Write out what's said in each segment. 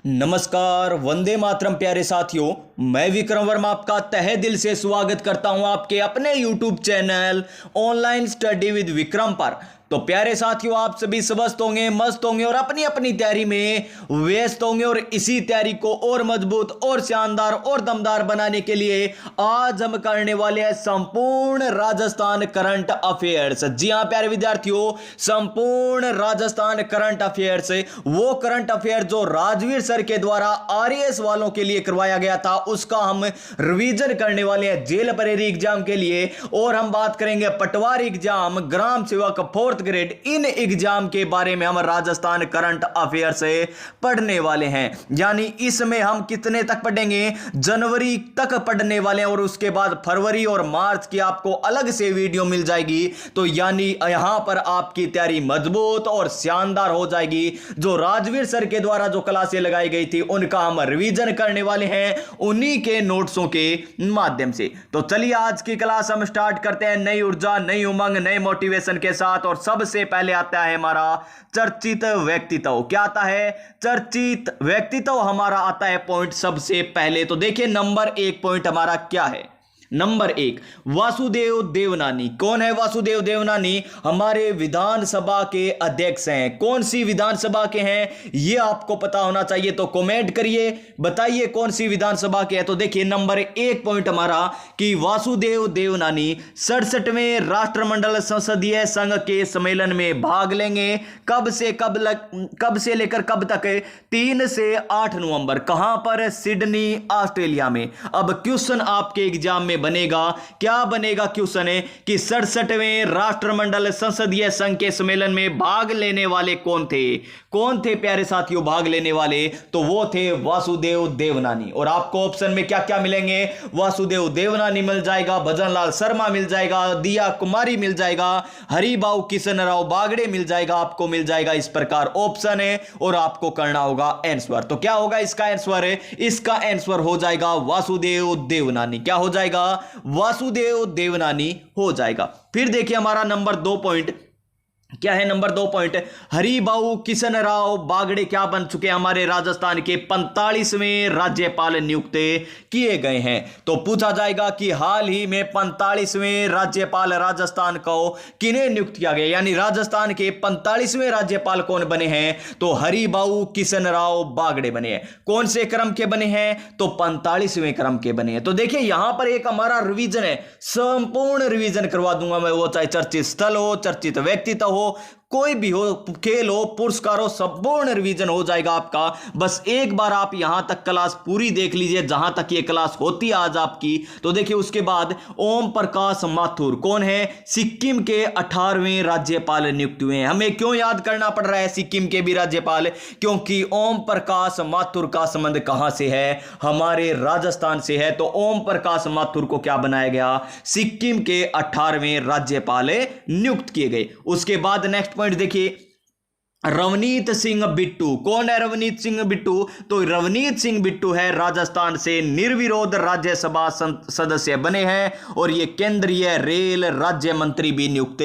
नमस्कार, वंदे मातरम प्यारे साथियों। मैं विक्रम वर्मा आपका तहे दिल से स्वागत करता हूं आपके अपने YouTube channel online study with Vikram पर। तो प्यारे साथियों, आप सभी स्वस्थ होंगे, मस्त होंगे और अपनी अपनी तैयारी में व्यस्त होंगे। और इसी तैयारी को और मजबूत और शानदार और दमदार बनाने के लिए आज हम करने वाले हैं संपूर्ण राजस्थान करंट अफेयर्स। जी हां प्यारे विद्यार्थियों, संपूर्ण राजस्थान करंट अफेयर्स, वो करंट अफेयर जो राजवीर सर के द्वारा आरएएस वालों के लिए करवाया गया था, उसका हम रिवीजन करने वाले हैं जेल परेरी एग्जाम के लिए। और हम बात करेंगे पटवारी एग्जाम, ग्राम सेवक, फोर्थ ग्रेड, इन एग्जाम के बारे में हम राजस्थान करंट अफेयर से पढ़ने वाले हैं। यानी इसमें हम कितने तक पढ़ेंगे, जनवरी तक पढ़ने वाले हैं और उसके बाद फरवरी और मार्च की आपको अलग से वीडियो मिल जाएगी। तो यानी यहां पर आपकी तैयारी मजबूत और शानदार हो जाएगी। जो राजवीर सर के द्वारा जो क्लासें लगाई गई थी उनका हम रिवीजन करने वाले हैं उन्हीं के नोट्सों के माध्यम से। तो चलिए आज की क्लास हम स्टार्ट करते हैं नई ऊर्जा, नई उमंग, नए मोटिवेशन के साथ। और सबसे पहले आता है हमारा चर्चित व्यक्तित्व। क्या आता है? चर्चित व्यक्तित्व हमारा आता है पॉइंट सबसे पहले। तो देखिए नंबर 1 पॉइंट हमारा क्या है। नंबर 1, वासुदेव देवनानी। कौन है वासुदेव देवनानी? हमारे विधानसभा के अध्यक्ष हैं। कौन सी विधानसभा के हैं यह आपको पता होना चाहिए, तो कमेंट करिए, बताइए कौन सी विधानसभा के हैं। तो देखिए नंबर 1 पॉइंट हमारा कि वासुदेव देवनानी 67वें राष्ट्रमंडल संसदीय संघ के सम्मेलन में भाग लेंगे। कब से लेकर कब तक? 3 से 8 नवंबर। कहां पर? सिडनी, ऑस्ट्रेलिया में। अब क्वेश्चन आपके एग्जाम में बनेगा, क्या बनेगा क्वेश्चन है कि 67वें राष्ट्रमंडल संसदीय संघ के सम्मेलन में भाग लेने वाले कौन थे प्यारे साथियों? भाग लेने वाले तो वो थे वासुदेव देवनानी। और आपको ऑप्शन में क्या क्या मिलेंगे? वासुदेव देवनानी मिल जाएगा, भजनलाल शर्मा मिल जाएगा, दिया कुमारी मिल जाएगा, हरिभाऊ किशन राव बागड़े मिल जाएगा, आपको मिल जाएगा। इस प्रकार ऑप्शन है और आपको करना होगा आंसर। तो क्या होगा इसका आंसर? इसका आंसर हो जाएगा वासुदेव देवनानी। क्या हो जाएगा? वासुदेव देवनानी हो जाएगा। फिर देखिए हमारा नंबर 2 पॉइंट क्या है। नंबर 2 पॉइंट, हरिभाऊ किशन राव बागड़े क्या बन चुके हैं? हमारे राजस्थान के 45वें राज्यपाल नियुक्त किए गए हैं। तो पूछा जाएगा कि हाल ही में 45वें राज्यपाल राजस्थान को किन्हें नियुक्त किया गया, यानी राजस्थान के 45वें राज्यपाल कौन बने हैं? तो हरिभाऊ किशन राव बागड़े बने हैं। कौन से क्रम के बने हैं? तो 45वें क्रम के बने हैं। तो देखिए यहां पर एक हमारा रिवीजन है, संपूर्ण रिवीजन करवा दूंगा मैं, वो चाहे चर्चित स्थल हो, चर्चित व्यक्तित्व हो, कोई भी हो, खेल हो, पुरस्कार हो, संपूर्ण रिवीजन हो जाएगा आपका। बस एक बार आप यहां तक क्लास पूरी देख लीजिए जहां तक ये क्लास होती है आज आपकी। तो देखिए उसके बाद ओम प्रकाश माथुर कौन है? सिक्किम के 18वें राज्यपाल नियुक्त हुए हैं। हमें क्यों याद करना पड़ रहा है सिक्किम के भी राज्यपाल? क्योंकि ओम प्रकाश माथुर का संबंध कहां से है? हमारे राजस्थान से है। तो ओम प्रकाश माथुर को क्या बनाया गया? सिक्किम के 18वें राज्यपाल नियुक्त किए गए। उसके बाद नेक्स्ट पॉइंट देखिए, रवनीत सिंह बिट्टू। कौन है रवनीत सिंह बिट्टू? तो रवनीत सिंह बिट्टू है राजस्थान से निर्विरोध राज्यसभा सदस्य बने हैं और ये केंद्रीय रेल राज्य मंत्री भी नियुक्त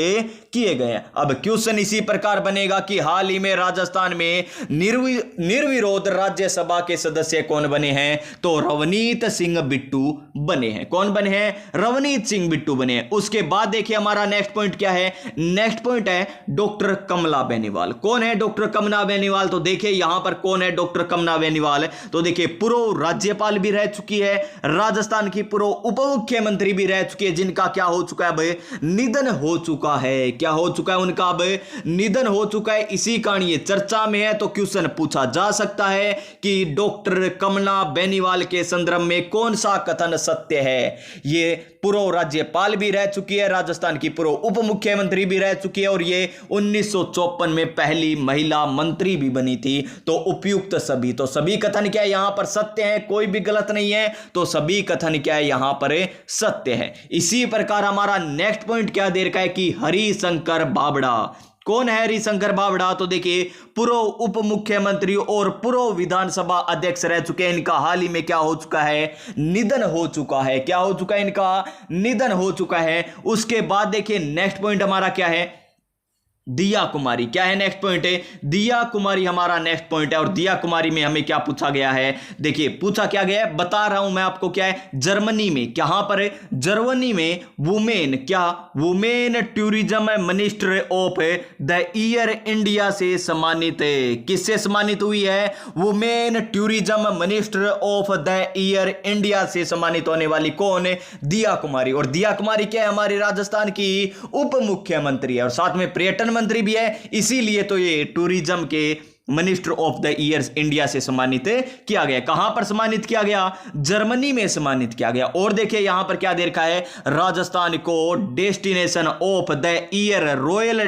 किए गए हैं। अब क्वेश्चन इसी प्रकार बनेगा कि हाल ही में राजस्थान में निर्विरोध राज्यसभा के सदस्य कौन बने हैं? तो रवनीत सिंह बिट्टू बने हैं। कौन बने हैं? रवनीत सिंह बिट्टू बने हैं। उसके बाद देखिए हमारा नेक्स्ट पॉइंट क्या है। नेक्स्ट पॉइंट है डॉक्टर कमला बेनीवाल। कौन है डॉक्टर कमला बेनीवाल? तो देखिए यहां पर कौन है डॉक्टर कमला बेनीवाल? तो देखिए पूर्व राज्यपाल भी रह चुकी है, राजस्थान की पूर्व उप मुख्यमंत्री भी रह चुकी है, जिनका क्या हो चुका है भाई? निधन हो चुका है। क्या हो चुका है? उनका अब निधन हो चुका है। इसी कारण ये चर्चा में है। तो क्वेश्चन पूछा जा सकता है कि डॉक्टर कमला बेनीवाल के संदर्भ में कौन सा कथन सत्य है? ये पूर्व राज्यपाल भी रह चुकी है, राजस्थान की पूर्व उप मुख्यमंत्री भी रह चुकी है और ये 1954 में पहली महिला मंत्री भी बनी थी। तो उपयुक्त सभी, तो सभी कथन क्या है यहां पर सत्य है, कोई भी गलत नहीं है। तो सभी कथन क्या है यहां पर सत्य है। इसी प्रकार हमारा नेक्स्ट पॉइंट क्या दे रखा है कि हरिशंकर बावड़ा। कौन है हरिशंकर बावड़ा? तो देखिए पूर्व उप मुख्यमंत्री और पूर्व विधानसभा अध्यक्ष रह चुके हैं। इनका हाल ही में क्या हो चुका है? निधन हो चुका है। क्या हो चुका है? इनका निधन हो चुका है। उसके बाद देखिए नेक्स्ट पॉइंट हमारा क्या है। दिया कुमारी। क्या है नेक्स्ट पॉइंट है? दिया कुमारी हमारा नेक्स्ट पॉइंट है। और दिया कुमारी में हमें क्या पूछा गया है? देखिए पूछा क्या गया है, बता रहा हूं मैं आपको। क्या है? जर्मनी में, कहां पर है? जर्मनी में वुमेन, क्या women tourism minister of the year India से सम्मानित है। किससे सम्मानित हुई है? Women tourism minister of the year India से सम्मानित होने वाली कौन है? दिया कुमारी। और दिया कुमारी क्या है? हमारे राजस्थान की उप मुख्यमंत्री है और साथ में पर्यटन मंत्री भी है, इसीलिए तो ये टूरिज्म के minister of the year India से सम्मानित किया गया। कहां पर सम्मानित किया गया? जर्मनी में सम्मानित किया गया। और देखिए यहां पर क्या दे रखा है? राजस्थान को destination of the year royal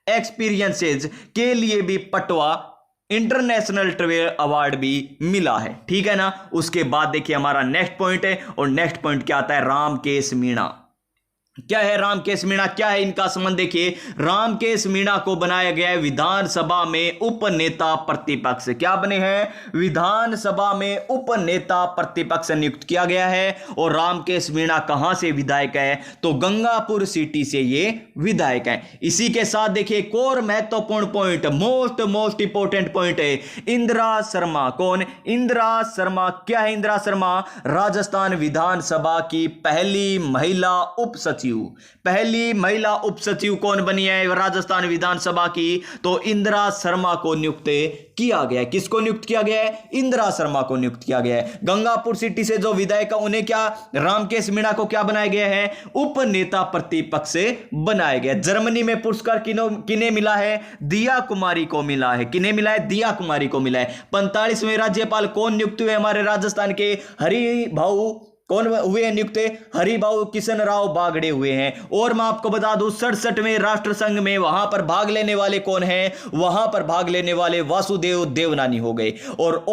experiences के लिए भी पटवा इंटरनेशनल ट्रेवल अवार्ड भी मिला है। ठीक है ना। उसके बाद देखिए हमारा नेक्स्ट पॉइंट है, और नेक्स्ट पॉइंट क्या आता है? रामकेश मीणा। क्या है रामकेश मीणा? क्या है इनका संबंध? देखिए रामकेश मीणा को बनाया गया है विधानसभा में उपनेता प्रतिपक्ष। क्या बने हैं? विधानसभा में उपनेता प्रतिपक्ष नियुक्त किया गया है। और रामकेश मीणा कहां से विधायक है? तो गंगापुर सिटी से ये विधायक है। इसी के साथ देखिए एक और महत्वपूर्ण पॉइंट, मोस्ट इंपोर्टेंट पॉइंट है, इंदिरा शर्मा। कौन? इंदिरा शर्मा। क्या है इंदिरा शर्मा? राजस्थान विधानसभा की पहली महिला उप सचिव। पहली महिला उप सचिव कौन बनी है राजस्थान विधानसभा की? तो इंदिरा शर्मा को नियुक्त किया गया है। किसको नियुक्त किया गया है? इंदिरा शर्मा को नियुक्त किया गया है। गंगापुर सिटी से जो विधायक है उन्हें क्या, रामकेश मीणा को क्या बनाया गया है? उपनेता प्रतिपक्ष से बनाया गया। जर्मनी में पुरस्कार किन्हें मिला है? दिया कुमारी को मिला है। किन्हें मिला है? दिया कुमारी को मिला है। 45वें राज्यपाल कौन नियुक्त हुए हमारे राजस्थान के? हरि भाऊ कौन हुए हैं नियुक्त? हरिभाऊ किशन राव बागड़े हुए हैं। और मैं आपको बता दूं 67वें राष्ट्र संघ में वहां पर भाग लेने वाले कौन हैं? वहां पर भाग लेने वाले वासुदेव देवनानी हो गए। और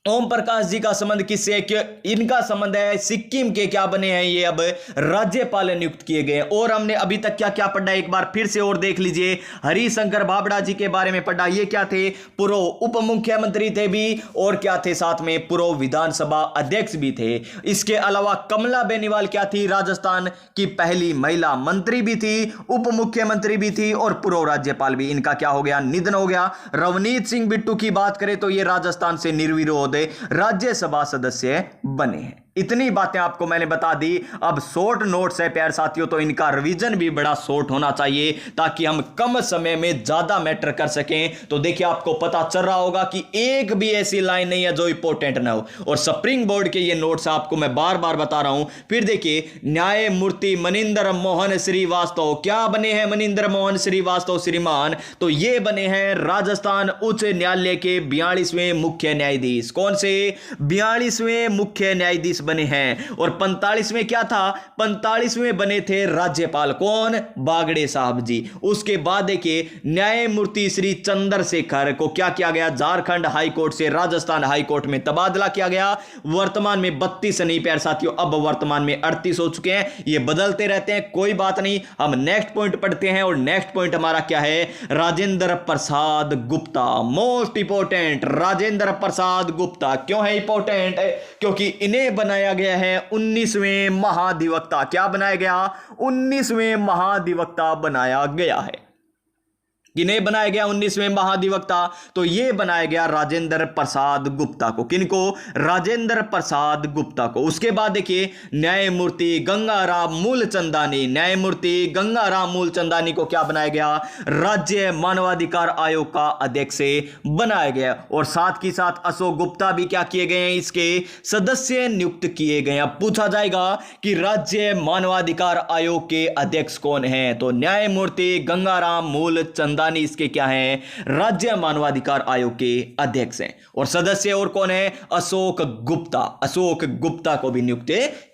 ओम प्रकाश जी का संबंध किससे है? कि इनका संबंध है सिक्किम के क्या बने हैं? ये अब राज्यपाल नियुक्त किए गए। और हमने अभी तक क्या क्या पढ़ा, एक बार फिर से और देख लीजिए। हरिशंकर बाबड़ा जी के बारे में पढ़ा। ये क्या थे? पूर्व उप मुख्यमंत्री थे भी, और क्या थे? साथ में पूर्व विधानसभा अध्यक्ष भी थे। इसके अलावा कमला बेनीवाल क्या थी? राजस्थान की पहली महिला मंत्री भी थी, उप मुख्यमंत्री भी थी, और पूर्व राज्यपाल भी। इनका क्या हो गया? निधन हो गया। रवनीत सिंह बिट्टू की बात करें तो ये राजस्थान से निर्विरोध राज्यसभा सदस्य बने हैं। इतनी बातें आपको मैंने बता दी। अब शॉर्ट नोट्स है प्यारे साथियों, तो इनका रिवीजन भी बड़ा शॉर्ट होना चाहिए ताकि हम कम समय में ज्यादा मैटर कर सकें। तो देखिए आपको पता चल रहा होगा कि एक भी ऐसी लाइन नहीं है जो इंपॉर्टेंट ना हो। और स्प्रिंग बोर्ड के ये नोट्स आपको मैं बार बार बता रहा हूं। फिर देखिए न्यायमूर्ति मनिंदर मोहन श्रीवास्तव। क्या बने हैं मनिंदर मोहन श्रीवास्तव श्रीमान? तो ये बने हैं राजस्थान उच्च न्यायालय के 42वें मुख्य न्यायाधीश। कौन से? 42वें मुख्य न्यायाधीश बने हैं। और 45वें क्या था? 45वें बने थे राज्यपाल। कौन? बागड़े साहब जी। उसके बाद देखिए न्यायमूर्ति श्री चंद्रशेखर को क्या किया गया? झारखंड हाईकोर्ट से राजस्थान हाईकोर्ट में तबादला किया गया। वर्तमान में 32 नहीं प्यारे साथियों, अब वर्तमान में 38 हो चुके हैं। ये बदलते रहते हैं, कोई बात नहीं। हम नेक्स्ट पॉइंट पढ़ते हैं, और नेक्स्ट पॉइंट हमारा क्या है? राजेंद्र प्रसाद गुप्ता। Most important, Rajendra Prasad Gupta. क्यों है इंपोर्टेंट? क्योंकि इन्हें बनाया गया है 19वें महाधिवक्ता। क्या बनाया गया? 19वें महाधिवक्ता बनाया गया है। किन्हें बनाया गया 19वें महाधिवक्ता? तो यह बनाया गया राजेंद्र प्रसाद गुप्ता को। किनको? राजेंद्र प्रसाद गुप्ता को। उसके बाद देखिए न्यायमूर्ति गंगाराम मूलचंदानी। न्यायमूर्ति गंगाराम मूलचंदानी को क्या बनाया गया? राज्य मानवाधिकार आयोग का अध्यक्ष बनाया गया। और साथ ही साथ अशोक गुप्ता भी क्या किए गए हैं? इसके सदस्य नियुक्त किए गए। अब पूछा जाएगा कि राज्य मानवाधिकार आयोग के अध्यक्ष कौन है? तो न्यायमूर्ति गंगाराम मूलचंदानी इसके क्या हैं? राज्य मानवाधिकार आयोग के अध्यक्ष हैं। और सदस्य और कौन है? अशोक गुप्ता। अशोक गुप्ता को भी नियुक्त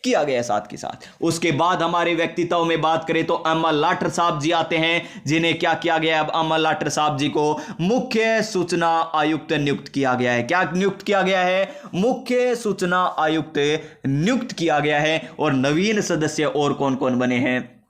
किया गया साथ के साथ। उसके बाद हमारे व्यक्तित्व में बात करें तो अमर लाटर साहब जी आते हैं, जिन्हें क्या किया गया? अब अमर लाटर साहब जी को मुख्य सूचना आयुक्त नियुक्त किया गया है। क्या नियुक्त किया गया है? मुख्य सूचना आयुक्त नियुक्त किया गया है। और नवीन सदस्य और कौन कौन बने हैं?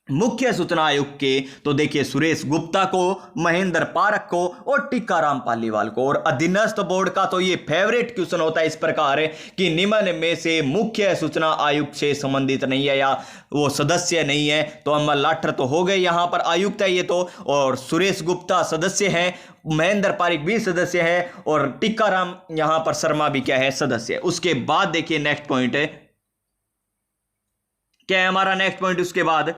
मुख्य सूचना आयुक्त के तो देखिए सुरेश गुप्ता को, महेंद्र पारक को और टीकाराम पालीवाल को। और अधीनस्थ बोर्ड का तो ये फेवरेट क्वेश्चन होता है इस प्रकार है कि निम्न में से मुख्य सूचना आयुक्त से संबंधित नहीं है या वो सदस्य नहीं है। तो अमल लाठर तो हो गए, यहां पर आयुक्त है ये तो, और सुरेश गुप्ता सदस्य है, महेंद्र पारिक भी सदस्य है और टीकाराम यहां पर शर्मा भी क्या है, सदस्य है। उसके बाद देखिए नेक्स्ट पॉइंट है, क्या है हमारा नेक्स्ट पॉइंट।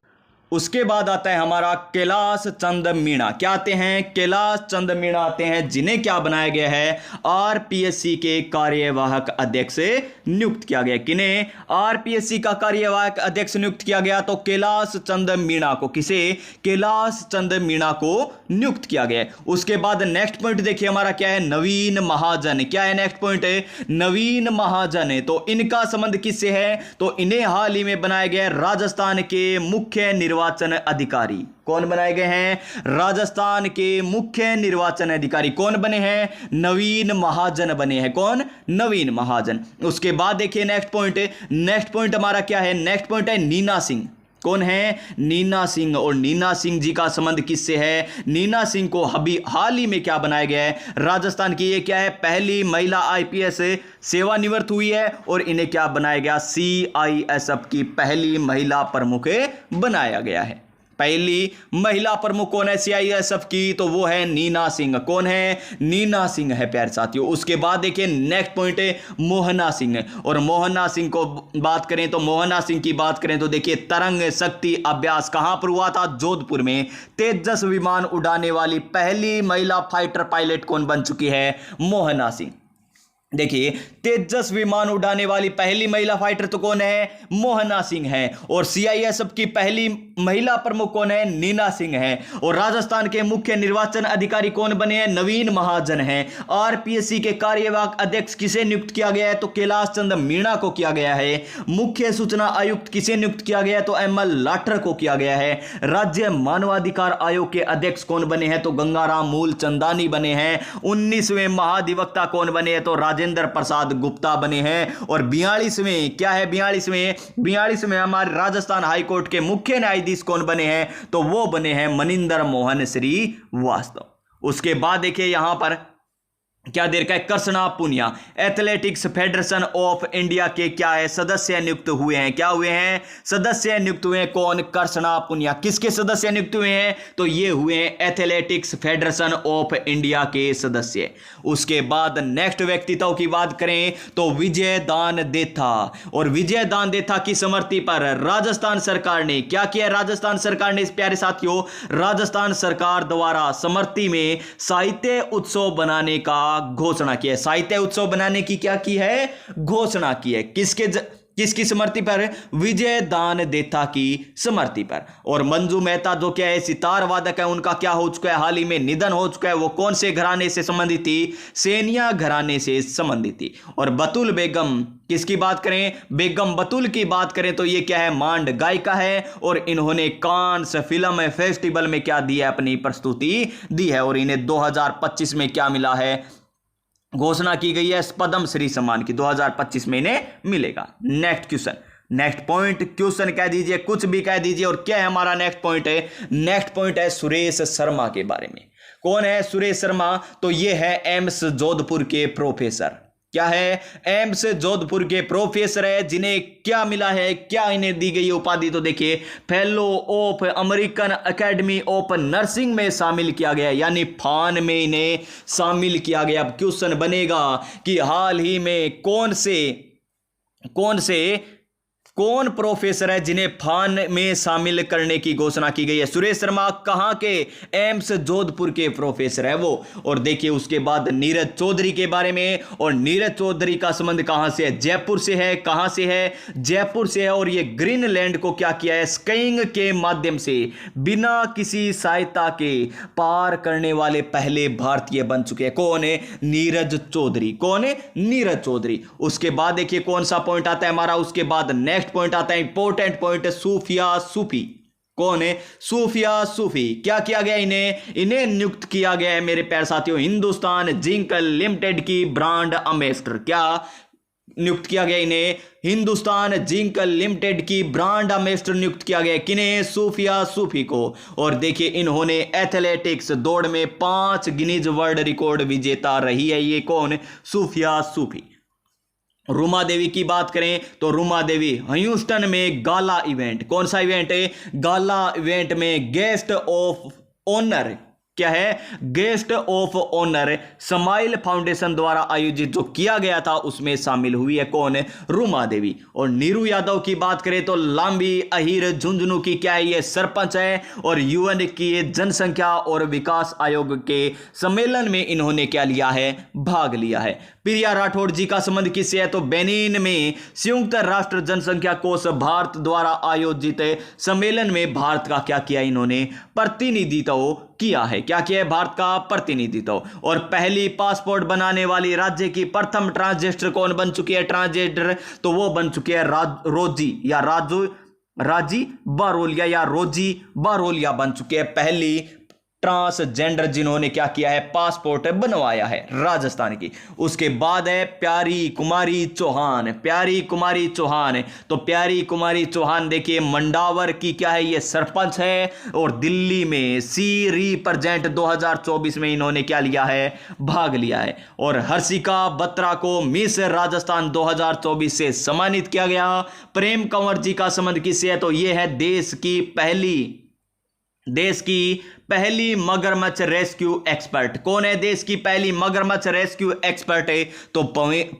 उसके बाद आता है हमारा कैलाश चंद मीणा। क्या आते हैं, कैलाश चंद मीणा आते हैं, जिन्हें क्या बनाया गया है, आरपीएससी के कार्यवाहक अध्यक्ष नियुक्त किया गया। किन्हें, आरपीएससी का कार्यवाहक अध्यक्ष नियुक्त किया गया। तो कैलाश चंद मीणा को, किसे, कैलाश चंद मीणा को नियुक्त किया गया। उसके बाद नेक्स्ट पॉइंट देखिए हमारा क्या है, नवीन महाजन। क्या है नेक्स्ट पॉइंट है, नवीन महाजन है। तो इनका संबंध किससे है, तो इन्हें हाल ही में बनाया गया राजस्थान के मुख्य निर्वाचन अधिकारी। कौन बनाए गए हैं, राजस्थान के मुख्य निर्वाचन अधिकारी कौन बने हैं, नवीन महाजन बने हैं। कौन, नवीन महाजन। उसके बाद देखिए नेक्स्ट पॉइंट हमारा क्या है, नेक्स्ट पॉइंट है नीना सिंह। कौन है, नीना सिंह। और नीना सिंह जी का संबंध किससे है, नीना सिंह को अभी हाल ही में क्या बनाया गया है, राजस्थान की ये क्या है, पहली महिला आईपीएस सेवानिवृत्त हुई है और इन्हें क्या बनाया गया, सीआईएसएफ की पहली महिला प्रमुख बनाया गया है। पहली महिला प्रमुख कौन है सीआईएसएफ की, तो वो है नीना सिंह। कौन है, नीना सिंह है प्यारे साथियों। उसके बाद देखिए नेक्स्ट पॉइंट है मोहना सिंह। और मोहना सिंह को बात करें तो, मोहना सिंह की बात करें तो देखिए तरंग शक्ति अभ्यास कहां पर हुआ था, जोधपुर में। तेजस विमान उड़ाने वाली पहली महिला फाइटर पायलट कौन बन चुकी है, मोहना सिंह। देखिए तेजस विमान उड़ाने वाली पहली महिला फाइटर तो कौन है, मोहना सिंह है। और सीआईएसएफ की पहली महिला प्रमुख कौन है, नीना सिंह है। और राजस्थान के मुख्य निर्वाचन अधिकारी कौन बने हैं, नवीन महाजन हैं। आरपीएससी के कार्यवाहक अध्यक्ष किसे नियुक्त किया गया है, तो कैलाश चंद मीणा को किया गया है। मुख्य सूचना आयुक्त किसे नियुक्त किया गया है, तो एमएल लाठर को किया गया है। राज्य मानवाधिकार आयोग के अध्यक्ष कौन बने हैं, तो गंगाराम मूलचंदानी बने हैं। 19वें महाधिवक्ता कौन बने हैं, तो राजेंद्र प्रसाद गुप्ता बने हैं। और 42वें क्या है, 42वें हमारे राजस्थान हाईकोर्ट के मुख्य न्यायाधीश कौन बने हैं, तो वो बने हैं मनिंदर मोहन श्रीवास्तव। उसके बाद देखिए यहां पर क्या दे रखा है, Krishna Punia athletics federation of India के क्या है, सदस्य नियुक्त हुए हैं। क्या हुए हैं, सदस्य नियुक्त हुए हैं। कौन, कृष्णा पुनिया। किसके सदस्य नियुक्त हुए हैं, तो ये हुए हैं एथलेटिक्स फेडरेशन ऑफ इंडिया के सदस्य। उसके बाद नेक्स्ट व्यक्तित्व की बात करें तो विजय दान देथा। और विजय दान देथा की स्मृति पर राजस्थान सरकार ने क्या किया, राजस्थान सरकार ने इस प्यारे साथियों, राजस्थान सरकार द्वारा स्मृति में साहित्य उत्सव बनाने का घोषणा की है। साहित्य उत्सव बनाने की क्या की है, घोषणा की है। किसकी स्मृति पर, विजय दान देथा की स्मृति पर। और मंजू मेहता जो क्या है सितार वादक है, उनका क्या हो चुका है, हाल ही में निधन हो चुका है। वो कौन से घराने से संबंधित थी, सेनिया घराने से संबंधित थी। और बतुल बेगम, किसकी बात करें, बेगम बतुल की बात करें तो ये क्या है, मांड गायिका है। और इन्होंने कांस फिल्म फेस्टिवल में क्या दी है, अपनी प्रस्तुति दी है। और इन्हें 2025 में क्या मिला है, घोषणा की गई है पद्म श्री सम्मान की, 2025 में इन्हें मिलेगा। Next question, next point, question कह दीजिए, कुछ भी कह दीजिए। और क्या है हमारा नेक्स्ट पॉइंट है, नेक्स्ट पॉइंट है सुरेश शर्मा के बारे में। कौन है सुरेश शर्मा, तो ये है एम्स जोधपुर के प्रोफेसर। क्या है, एम्स जोधपुर के प्रोफेसर है, जिन्हें क्या मिला है, क्या इन्हें दी गई उपाधि, तो देखिए fellow of American academy of nursing में शामिल किया गया, यानी फान में इन्हें शामिल किया गया। अब क्वेश्चन बनेगा कि हाल ही में कौन प्रोफेसर है जिन्हें फान में शामिल करने की घोषणा की गई है। सुरेश शर्मा कहां के, एम्स जोधपुर के प्रोफेसर है वो। और देखिए उसके बाद नीरज चौधरी के बारे में। और नीरज चौधरी का संबंध कहां से है, जयपुर से है। कहां से है, जयपुर से है। और ये ग्रीनलैंड को क्या किया है, स्कीइंग के माध्यम से बिना किसी सहायता के पार करने वाले पहले भारतीय बन चुके हैं। कौन है, नीरज चौधरी। कौन है, नीरज चौधरी। उसके बाद देखिए कौन सा पॉइंट आता है हमारा, उसके बाद नेक्स्ट पॉइंट आता है, इंपॉर्टेंट पॉइंट है, सूफिया सूफी। कौन है, सूफिया सूफी। क्या किया गया, इन्हें नियुक्त किया गया है मेरे प्यारे साथियों, हिंदुस्तान जिंक लिमिटेड की ब्रांड अम्बेसडर। क्या नियुक्त किया गया इन्हें हिंदुस्तान जिंक लिमिटेड की ब्रांड एम्बेसडर नियुक्त किया गया। किन्हें? सूफिया सूफी को। और देखिए इन्होंने एथलेटिक्स दौड़ में 5 गिनीज वर्ल्ड रिकॉर्ड विजेता रही है। ये कौन? सूफिया सूफी। रुमा देवी की बात करें तो रुमा देवी ह्यूस्टन में गाला इवेंट, कौन सा इवेंट है? गाला इवेंट में गेस्ट ऑफ ऑनर, क्या है? Guest of honour smile foundation द्वारा आयोजित जो किया गया था उसमें शामिल हुई है। कौन है? रुमा देवी। और नीरू यादव की बात करें तो लांबी अहीर झुंझुनू की क्या है? ये सरपंच है और यूएन की जनसंख्या और विकास आयोग के सम्मेलन में इन्होंने क्या लिया है? भाग लिया है। प्रिया राठौड़ जी का संबंध किससे है? तो बेनिन में संयुक्त राष्ट्र जनसंख्या कोष भारत द्वारा आयोजित सम्मेलन में भारत का क्या किया? इन्होंने प्रतिनिधित्व किया है। क्या किया है? भारत का प्रतिनिधित्व। और पहली पासपोर्ट बनाने वाली राज्य की प्रथम ट्रांसजेंडर कौन बन चुकी है? ट्रांसजेंडर तो वो बन चुकी है राजी बारोलिया या रोजी बारोलिया बन चुके हैं पहली ट्रांसजेंडर जिन्होंने क्या किया है? पासपोर्ट बनवाया है राजस्थान की। उसके बाद है प्यारी कुमारी चौहान। प्यारी कुमारी चौहान, तो प्यारी कुमारी चौहान देखिए मंडावर की क्या है? ये सरपंच है और दिल्ली में सी रिप्रेजेंट 2024 में इन्होंने क्या लिया है? भाग लिया है। और हर्षिका बत्रा को मिस राजस्थान 2024 से सम्मानित किया गया। प्रेम कंवर जी का संबंध किससे है? तो ये है देश की पहली मगरमच्छ रेस्क्यू एक्सपर्ट। कौन है देश की पहली मगरमच्छ रेस्क्यू एक्सपर्ट है? तो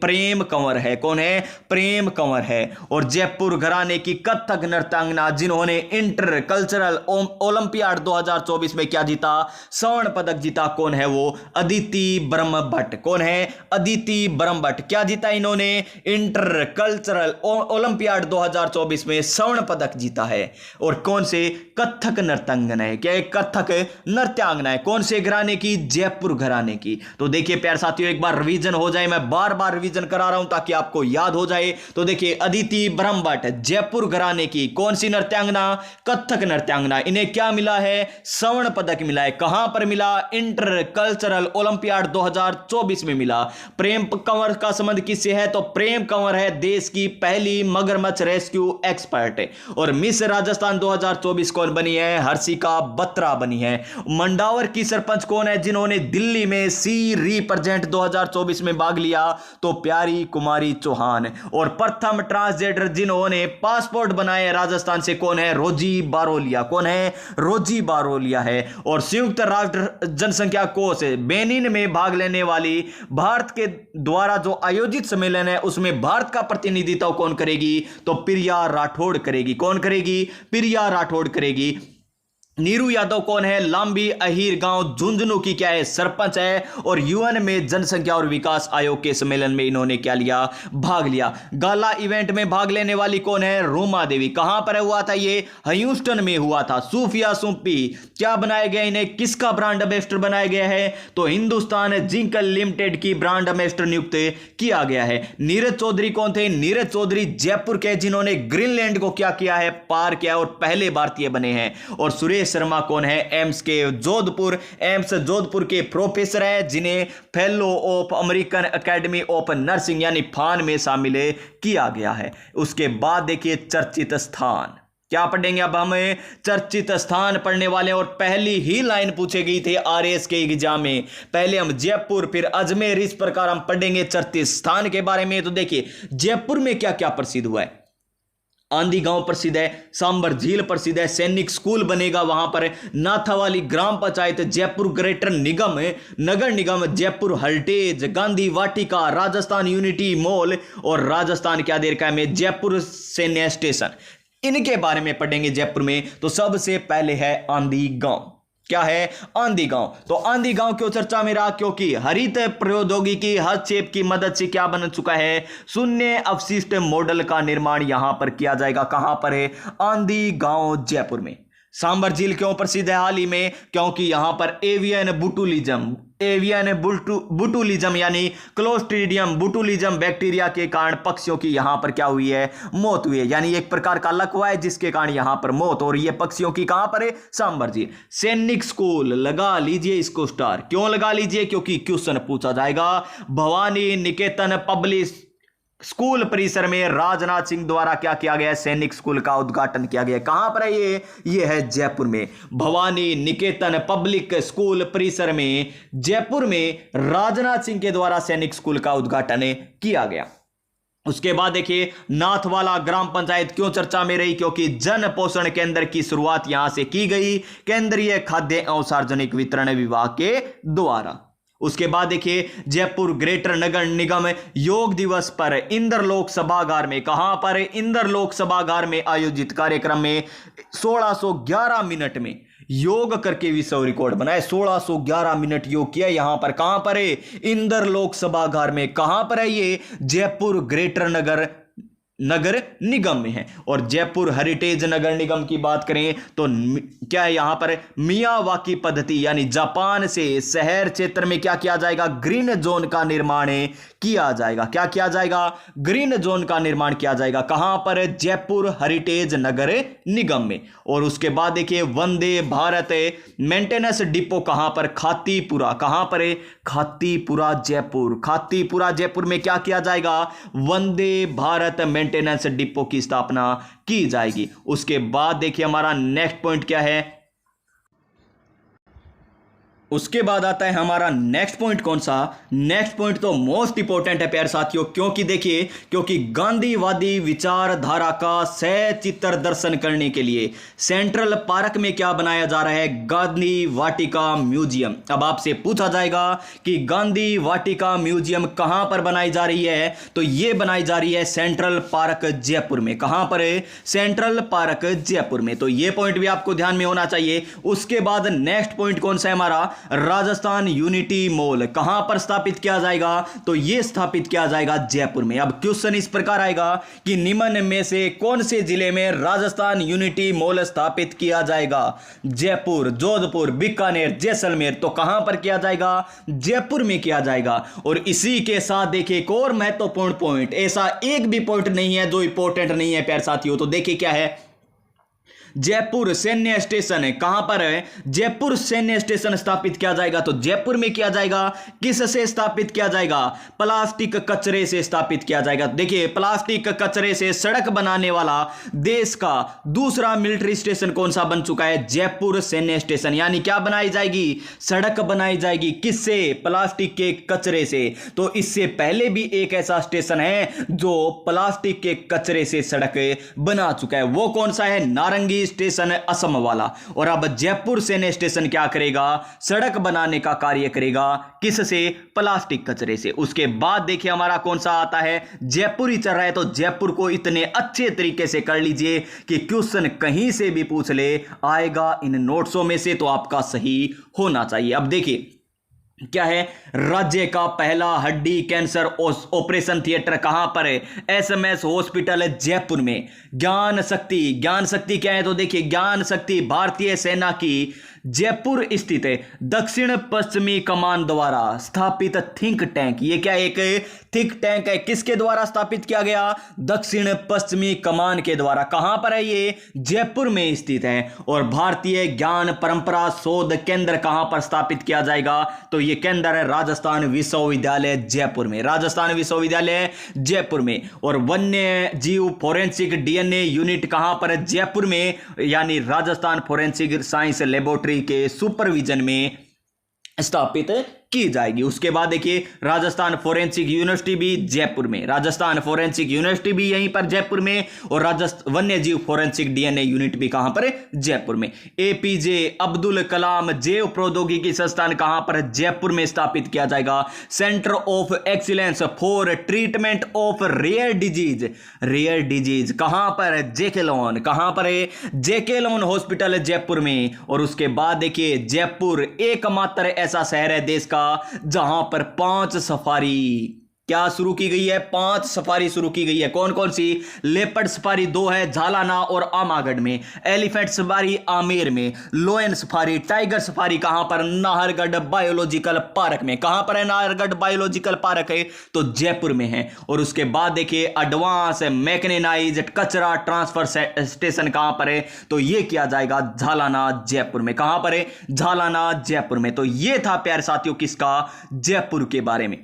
प्रेम कंवर है। कौन है? प्रेम कंवर है। और जयपुर घराने की कथक नर्तंगना जिन्होंने इंटर कल्चरल ओलंपियाड 2024 में क्या जीता? स्वर्ण पदक जीता। कौन है वो? अदिति ब्रह्मभट्ट। कौन है? अदिति ब्रह्मभट्ट। क्या जीता इन्होंने? इंटर कल्चरल ओलंपियाड 2024 में स्वर्ण पदक जीता है। और कौन से? कथक नर्तंगना है। क्या? कथक नृत्यांगना है। कौन से घराने की? जयपुर घराने की। तो देखिए प्यारे साथियों एक बार रिवीजन हो जाए, मैं बार बार रिवीजन करा रहा हूं ताकि आपको याद हो जाए। तो देखिए अदिति ब्रह्मभट्ट जयपुर घराने की कौन सी नृत्यांगना? कथक नृत्यांगना। इन्हें क्या मिला है? स्वर्ण पदक मिला है। कहां पर मिला? इंटर कल्चरल ओलंपियाड 2024 में मिला। प्रेम कंवर का संबंध किससे है? तो प्रेम कंवर है देश की पहली मगरमच्छ रेस्क्यू एक्सपर्ट। और मिस राजस्थान 2024 कौन बनी है? हर्षिका बत्रा बनी है। मंडावर की सरपंच कौन है जिन्होंने दिल्ली में सी रिप्रेजेंट 2024 में भाग लिया? तो प्यारी कुमारी चौहान। और प्रथम ट्रांसजेंडर जिन्होंने पासपोर्ट बनाए राजस्थान से कौन है? रोजी बारोलिया। कौन है? रोजी बारोलिया है। और संयुक्त राष्ट्र जनसंख्या कोष बेनिन में भाग लेने वाली भारत के द्वारा जो आयोजित सम्मेलन है उसमें भारत का प्रतिनिधित्व कौन करेगी? तो प्रिया राठौड़ करेगी। कौन करेगी? प्रिया राठौड़ करेगी। नीरू यादव कौन है? लांबी अहीर गांव झुंझुनू की क्या है? सरपंच है। और यूएन में जनसंख्या और विकास आयोग के सम्मेलन में इन्होंने क्या लिया? भाग लिया। गाला इवेंट में भाग लेने वाली कौन है? रुमा देवी। कहां पर हुआ था? ये ह्यूस्टन में हुआ था। सूफिया सूफी क्या बनाया गया? इन्हें किसका ब्रांड एम्बेसडर बनाया गया है? तो हिंदुस्तान जिंक लिमिटेड की ब्रांड एम्बेसडर नियुक्त किया गया है। नीरज चौधरी कौन थे? नीरज चौधरी जयपुर के जिन्होंने ग्रीनलैंड को क्या किया है? पार किया और पहले भारतीय बने हैं। और सुरेश शर्मा कौन है? एम्स जोधपुर के प्रोफेसर है जिन्हें fellow of American academy of nursing यानी फान में शामिल किया गया है। उसके बाद देखिए चर्चित स्थान क्या पढ़ेंगे? अब हमें चर्चित स्थान पढ़ने वाले और पहली ही लाइन पूछे गई थी आरएएस के एग्जाम में। पहले हम जयपुर फिर अजमेर, इस प्रकार हम पढ़ेंगे चर्चित स्थान के बारे में। तो देखिए जयपुर में क्या क्या प्रसिद्ध हुआ है? आंधी गांव प्रसिद्ध है, सांबर झील प्रसिद्ध है, सैनिक स्कूल बनेगा वहां पर, नाथावाली ग्राम पंचायत, जयपुर ग्रेटर निगम नगर निगम, जयपुर हल्टेज, गांधी वाटिका, राजस्थान यूनिटी मॉल और राजस्थान क्या दे रखा है में जयपुर सैन्य स्टेशन। इनके बारे में पढ़ेंगे जयपुर में। तो सबसे पहले है आंधी गांव। क्या है? आंधी गांव। तो आंधी गांव क्यों चर्चा में रहा? क्योंकि हरित प्रौद्योगिकी हस्तक्षेप की मदद से क्या बन चुका है? शून्य अपशिष्ट मॉडल का निर्माण यहां पर किया जाएगा। कहां पर है? आंधी गांव जयपुर में। सांबर झील क्यों प्रसिद्ध है हाल ही में? क्योंकि यहां पर एवियन बुटुलिज्म यानी क्लोस्ट्रीडियम बुटुलिज्म बैक्टीरिया के कारण पक्षियों की यहां पर क्या हुई है? मौत हुई है। यानी एक प्रकार का लकवा है जिसके कारण यहां पर मौत हो रही है पक्षियों की। कहां पर है? सांबर झील। सैनिक स्कूल लगा लीजिए इसको स्टार। क्यों लगा लीजिए? क्योंकि क्वेश्चन पूछा जाएगा। भवानी निकेतन स्कूल परिसर में राजनाथ सिंह द्वारा क्या किया गया, सैनिक स्कूल का उद्घाटन किया गया। कहां पर है ये है जयपुर में, भवानी निकेतन पब्लिक स्कूल परिसर में जयपुर में राजनाथ सिंह के द्वारा सैनिक स्कूल का उद्घाटन किया गया। उसके बाद देखिए नाथवाला ग्राम पंचायत क्यों चर्चा में रही, क्योंकि जन पोषण केंद्र की शुरुआत यहां से की गई, केंद्रीय खाद्य एवं सार्वजनिक वितरण विभाग के द्वारा। उसके बाद देखिए जयपुर ग्रेटर नगर निगम योग दिवस पर इंदर लोक सभागार में, कहां पर, इंदर लोक सभागार में आयोजित कार्यक्रम में 1611 मिनट में योग करके विश्व रिकॉर्ड बनाए। 1611 मिनट योग किया यहां पर, कहां पर है, इंदर लोक सभागार में। कहां पर है ये, जयपुर ग्रेटर नगर निगम में है। और जयपुर हेरिटेज नगर निगम की बात करें तो क्या है यहां पर, मियावाकी पद्धति यानी जापान से शहर क्षेत्र में क्या किया जाएगा, ग्रीन जोन का निर्माण किया जाएगा। क्या किया जाएगा, ग्रीन जोन का निर्माण किया जाएगा। कहां पर, जयपुर हेरिटेज नगर निगम में। और उसके बाद देखिए वंदे भारत मेंटेनेंस डिपो कहां पर, खातीपुरा। कहां पर है, खातीपुरा जयपुर। खातीपुरा जयपुर में क्या किया जाएगा, वंदे भारत मेंटेनेंस डिपो की स्थापना की जाएगी। उसके बाद देखिए हमारा नेक्स्ट पॉइंट क्या है, उसके बाद आता है हमारा नेक्स्ट पॉइंट। कौन सा, नेक्स्ट पॉइंट तो मोस्ट इंपॉर्टेंट है प्यारे साथियों, क्योंकि देखिए क्योंकि गांधीवादी विचारधारा का सचित्र दर्शन करने के लिए सेंट्रल पार्क में क्या बनाया जा रहा है, गांधी वाटिका म्यूजियम। अब आपसे पूछा जाएगा कि गांधी वाटिका म्यूजियम कहां पर बनाई जा रही है, तो यह बनाई जा रही है सेंट्रल पार्क जयपुर में। कहां पर है, सेंट्रल पार्क जयपुर में। तो यह पॉइंट भी आपको ध्यान में होना चाहिए। उसके बाद नेक्स्ट पॉइंट कौन सा है हमारा, राजस्थान यूनिटी मॉल कहां पर स्थापित किया जाएगा, तो यह स्थापित किया जाएगा जयपुर में। अब क्वेश्चन इस प्रकार आएगा कि निम्न में से कौन से जिले में राजस्थान यूनिटी मॉल स्थापित किया जाएगा, जयपुर, जोधपुर, बीकानेर, जैसलमेर। तो कहां पर किया जाएगा, जयपुर में किया जाएगा। और इसी के साथ देखिए एक और महत्वपूर्ण पॉइंट, ऐसा एक भी पॉइंट नहीं है जो इंपॉर्टेंट नहीं है प्यारे साथियों। तो देखिए क्या है, जयपुर सैन्य स्टेशन है। कहां पर है, जयपुर सैन्य स्टेशन स्थापित किया जाएगा। तो जयपुर में किया जाएगा, किससे स्थापित किया जाएगा, प्लास्टिक कचरे से स्थापित किया जाएगा। देखिए प्लास्टिक कचरे से सड़क बनाने वाला देश का दूसरा मिलिट्री स्टेशन कौन सा बन चुका है, जयपुर सैन्य स्टेशन। यानी क्या बनाई जाएगी, सड़क बनाई जाएगी, किससे, प्लास्टिक के कचरे से। तो इससे पहले भी एक ऐसा स्टेशन है जो प्लास्टिक के कचरे से सड़क बना चुका है, वो कौन सा है, नारंगी स्टेशन है, असम वाला। और अब जयपुर सैन्य स्टेशन क्या करेगा, सड़क बनाने का कार्य करेगा, किससे, प्लास्टिक कचरे से। उसके बाद देखिए हमारा कौन सा आता है, जयपुर ही चल रहा है। तो जयपुर को इतने अच्छे तरीके से कर लीजिए कि क्वेश्चन कहीं से भी पूछ ले, आएगा इन नोट्सों में से, तो आपका सही होना चाहिए। अब देखिए क्या है, राज्य का पहला हड्डी कैंसर ऑपरेशन थिएटर कहां पर है, एसएमएस हॉस्पिटल है जयपुर में। ज्ञान शक्ति क्या है, तो देखिए ज्ञान शक्ति भारतीय सेना की जयपुर स्थित है दक्षिण पश्चिमी कमान द्वारा स्थापित थिंक टैंक। ये क्या एक थिंक टैंक है, किसके द्वारा स्थापित किया गया, दक्षिण पश्चिमी कमान के द्वारा। कहां पर है ये, जयपुर में स्थित है। और भारतीय ज्ञान परंपरा शोध केंद्र कहां पर स्थापित किया जाएगा, तो ये केंद्र है राजस्थान विश्वविद्यालय जयपुर में, राजस्थान विश्वविद्यालय जयपुर में। और वन्य जीव फोरेंसिक डीएनए यूनिट कहां पर है, जयपुर में, यानी राजस्थान फोरेंसिक साइंस लेबोरेटरी के सुपरविजन में स्थापित की जाएगी। उसके बाद देखिए राजस्थान फोरेंसिक यूनिवर्सिटी भी जयपुर में, राजस्थान फोरेंसिक यूनिवर्सिटी भी यहीं पर जयपुर में। और राजस्थान वन्य जीव फोरेंसिक डीएनए यूनिट भी कहां पर है, जयपुर में। एपीजे अब्दुल कलाम जैव प्रौद्योगिकी संस्थान कहां पर है, जयपुर में स्थापित किया जाएगा। Centre of excellence for treatment of rare disease कहां पर है, जेकेलॉन। कहां पर है, जेकेलॉन हॉस्पिटल है जयपुर में। और उसके बाद देखिए जयपुर एकमात्र ऐसा शहर है देश का जहां पर 5 सफारी क्या शुरू की गई है, 5 सफारी शुरू की गई है। कौन कौन सी, लेपर्ड सफारी 2 है झालाना और आमागढ़ में, एलिफेंट सफारी आमेर में, लोयन सफारी, टाइगर सफारी कहां पर, नाहरगढ़ बायोलॉजिकल पार्क में। कहां पर है नाहरगढ़ बायोलॉजिकल पार्क है, तो जयपुर में है। और उसके बाद देखिए एडवांस मैकेनाइज्ड कचरा ट्रांसफर स्टेशन कहां पर है, तो यह किया जाएगा झालाना जयपुर में। कहां पर है, झालाना जयपुर में। तो यह था प्यारे साथियों किसका, जयपुर के बारे में।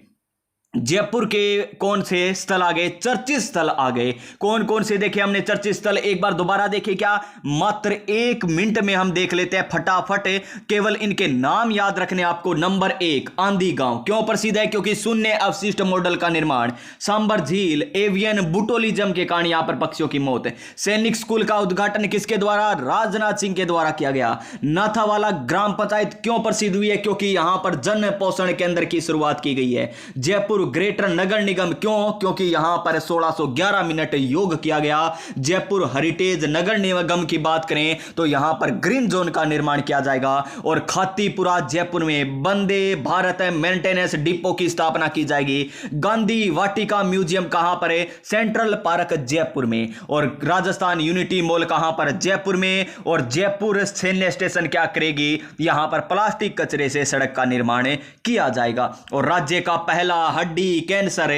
जयपुर के कौन से स्थल आ गए? चर्चित स्थल आ गए। कौन कौन से देखे हमने चर्चित स्थल? एक बार दोबारा देखे क्या? मात्र 1 मिनट में हम देख लेते हैं फटाफट, केवल इनके नाम याद रखने आपको। नंबर 1 आंधी गांव क्यों प्रसिद्ध है? क्योंकि शून्य अवशिष्ट मॉडल का निर्माण। सांबर झील एवियन बुटोलिज्म के कारण यहां पर पक्षियों की मौत। सैनिक स्कूल का उद्घाटन किसके द्वारा? राजनाथ सिंह के द्वारा किया गया। नाथावाला ग्राम पंचायत क्यों प्रसिद्ध हुई है? क्योंकि यहां पर जन पोषण केंद्र की शुरुआत की गई है। जयपुर ग्रेटर नगर निगम क्यों? क्योंकि यहां पर 1611 मिनट योग किया गया। जयपुर हेरिटेज नगर निगम की बात करें तो यहां पर ग्रीन जोन का निर्माण किया जाएगा। और खातीपुरा जयपुर में वंदे भारत मेंटेनेंस डिपो की स्थापना की जाएगी। गांधी वाटिका म्यूजियम कहां पर है? सेंट्रल पार्क जयपुर में। और राजस्थान यूनिटी मॉल कहां पर? जयपुर में। और जयपुर सैन्य स्टेशन क्या करेगी? यहां पर प्लास्टिक कचरे से सड़क का निर्माण किया जाएगा। और राज्य का पहला हड्डी कैंसर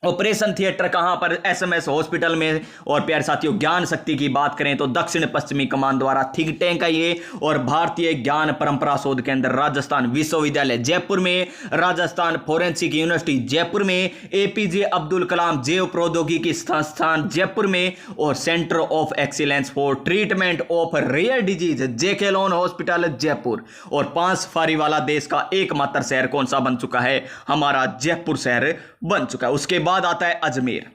ऑपरेशन थिएटर कहां पर? एसएमएस हॉस्पिटल में। और प्यारे साथियों ज्ञान शक्ति की बात करें तो दक्षिण पश्चिमी कमान द्वारा थिंक टैंक है ये। और भारतीय ज्ञान परंपरा शोध केंद्र राजस्थान विश्वविद्यालय जयपुर में। राजस्थान फोरेंसिक यूनिवर्सिटी जयपुर में। एपीजे अब्दुल कलाम जैव प्रौद्योगिकी संस्थान जयपुर में। और centre of excellence for treatment of rare disease JK Lon hospital Jaipur. और 5 सफारी वाला देश का एकमात्र शहर कौन सा बन चुका है? हमारा जयपुर शहर बन चुका है। उसके बाद आता है अजमेर।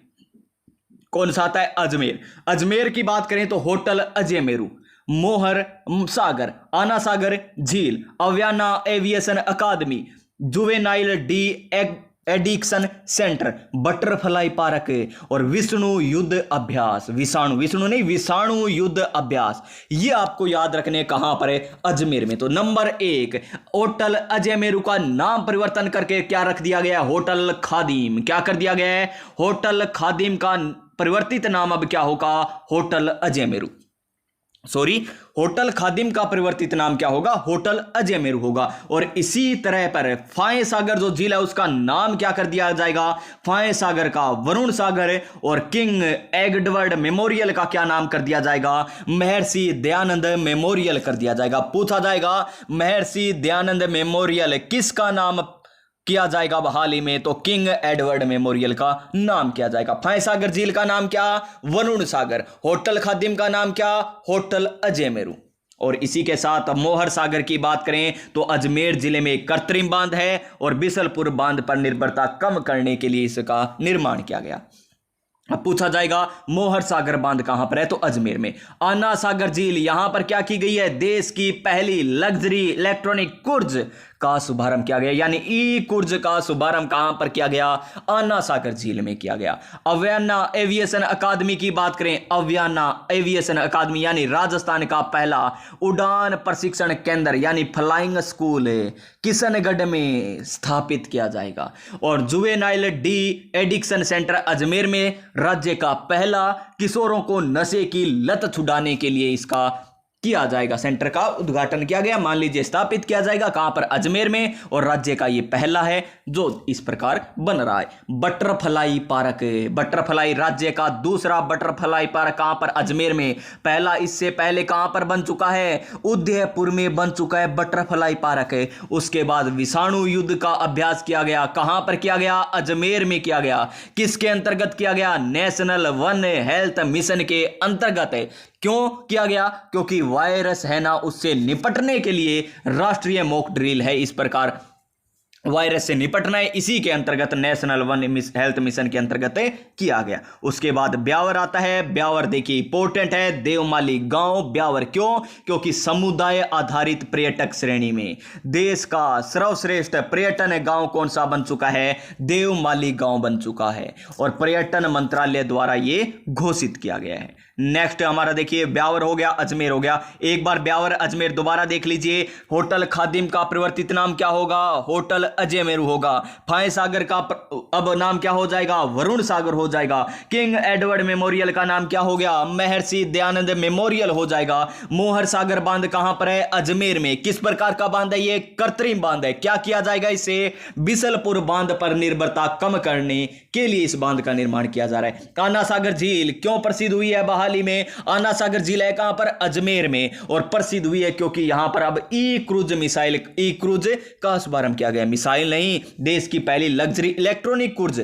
कौन सा आता है? अजमेर। अजमेर की बात करें तो होटल अजय मेरू, मोहर सागर, आना सागर झील, Avyana aviation academy, juvenile de addiction centre, butterfly park और विष्णु युद्ध अभ्यास। विषाणु युद्ध अभ्यास। ये आपको याद रखने कहां पर है? अजमेर में। तो नंबर 1 होटल अजय मेरू का नाम परिवर्तन करके क्या रख दिया गया? होटल खादिम। क्या कर दिया गया है? होटल खादिम का परिवर्तित नाम अब क्या होगा? होटल अजय मेरू। होटल खादिम का परिवर्तित नाम क्या होगा? होटल अजय मेरू होगा। और इसी तरह पर फाय सागर जो झील है उसका नाम क्या कर दिया जाएगा? फाय सागर का वरुण सागर। और किंग एडवर्ड मेमोरियल का क्या नाम कर दिया जाएगा? महर्षि दयानंद मेमोरियल कर दिया जाएगा। पूछा जाएगा महर्षि दयानंद मेमोरियल किसका नाम किया जाएगा हाल ही में? तो किंग एडवर्ड मेमोरियल का नाम किया जाएगा। फाय सागर झील का नाम क्या? वरुण सागर। होटल खादिम का नाम क्या? होटल अजय मेरू। और इसी के साथ मोहर सागर की बात करें तो अजमेर जिले में कृत्रिम बांध है और बिसलपुर बांध पर निर्भरता कम करने के लिए इसका निर्माण किया गया। अब पूछा जाएगा मोहर सागर बांध कहां पर है? तो अजमेर में। आना सागर झील यहां पर क्या की गई है? देश की पहली लग्जरी इलेक्ट्रॉनिक कुर्ज का शुभारंभ किया गया। यानी ई कुर्ज का शुभारंभ कहां पर किया गया? आना सागर झील में किया गया। अव्याना एविएशन अकादमी की बात करें, अव्याना एविएशन अकादमी यानी राजस्थान का पहला उड़ान प्रशिक्षण केंद्र यानी फ्लाइंग स्कूल किशनगढ़ में स्थापित किया जाएगा। और juvenile de addiction centre Ajmer में राज्य का पहला किशोरों को नशे की लत छुड़ाने के लिए इसका किया जाएगा, सेंटर का उद्घाटन किया गया। मान लीजिए स्थापित किया जाएगा कहां पर? अजमेर में। और राज्य का ये पहला है जो इस प्रकार बन रहा है। बटरफ्लाई पार्क, बटरफ्लाई राज्य का दूसरा बटरफ्लाई पार्क कहां पर? अजमेर में। पहला इससे पहले कहां पर बन चुका है? उदयपुर में बन चुका है बटरफ्लाई पार्क। उसके बाद विषाणु युद्ध का अभ्यास किया गया। कहां पर किया गया? अजमेर में किया गया। किसके अंतर्गत किया गया? नेशनल वन हेल्थ मिशन के अंतर्गत। क्यों किया गया? क्योंकि वायरस है ना, उससे निपटने के लिए राष्ट्रीय मॉक ड्रिल है। इस प्रकार वायरस से निपटना है, इसी के अंतर्गत नेशनल वन हेल्थ मिशन के अंतर्गत किया गया। उसके बाद ब्यावर आता है। ब्यावर देखिए इंपॉर्टेंट है। देवमाली गांव ब्यावर क्यों? क्योंकि समुदाय आधारित पर्यटक श्रेणी में देश का सर्वश्रेष्ठ पर्यटन गांव कौन सा बन चुका है? देवमाली गांव बन चुका है। और पर्यटन मंत्रालय द्वारा यह घोषित किया गया है। नेक्स्ट हमारा देखिए ब्यावर हो गया, अजमेर हो गया। एक बार ब्यावर अजमेर दोबारा देख लीजिए। होटल खादिम का परिवर्तित नाम क्या होगा? होटल अजय मेरू होगा। फाय सागर का अब नाम क्या हो जाएगा? वरुण सागर हो जाएगा। किंग एडवर्ड मेमोरियल का नाम क्या हो गया? महर्षि दयानंद मेमोरियल हो जाएगा। मोहर सागर बांध कहां पर है? अजमेर में। किस प्रकार का बांध है? ये कृत्रिम बांध है। क्या किया जाएगा इससे? बिसलपुर बांध पर निर्भरता कम करने के लिए इस बांध का निर्माण किया जा रहा है। आना सागर झील क्यों प्रसिद्ध हुई है? हाल ही में आना सागर झील है कहां पर? अजमेर में। और प्रसिद्ध हुई है क्योंकि यहां पर अब ई क्रूज मिसाइल, ई क्रूज का शुभारंभ किया गया। मिसाइल नहीं, देश की पहली लग्जरी इलेक्ट्रॉनिक क्रूज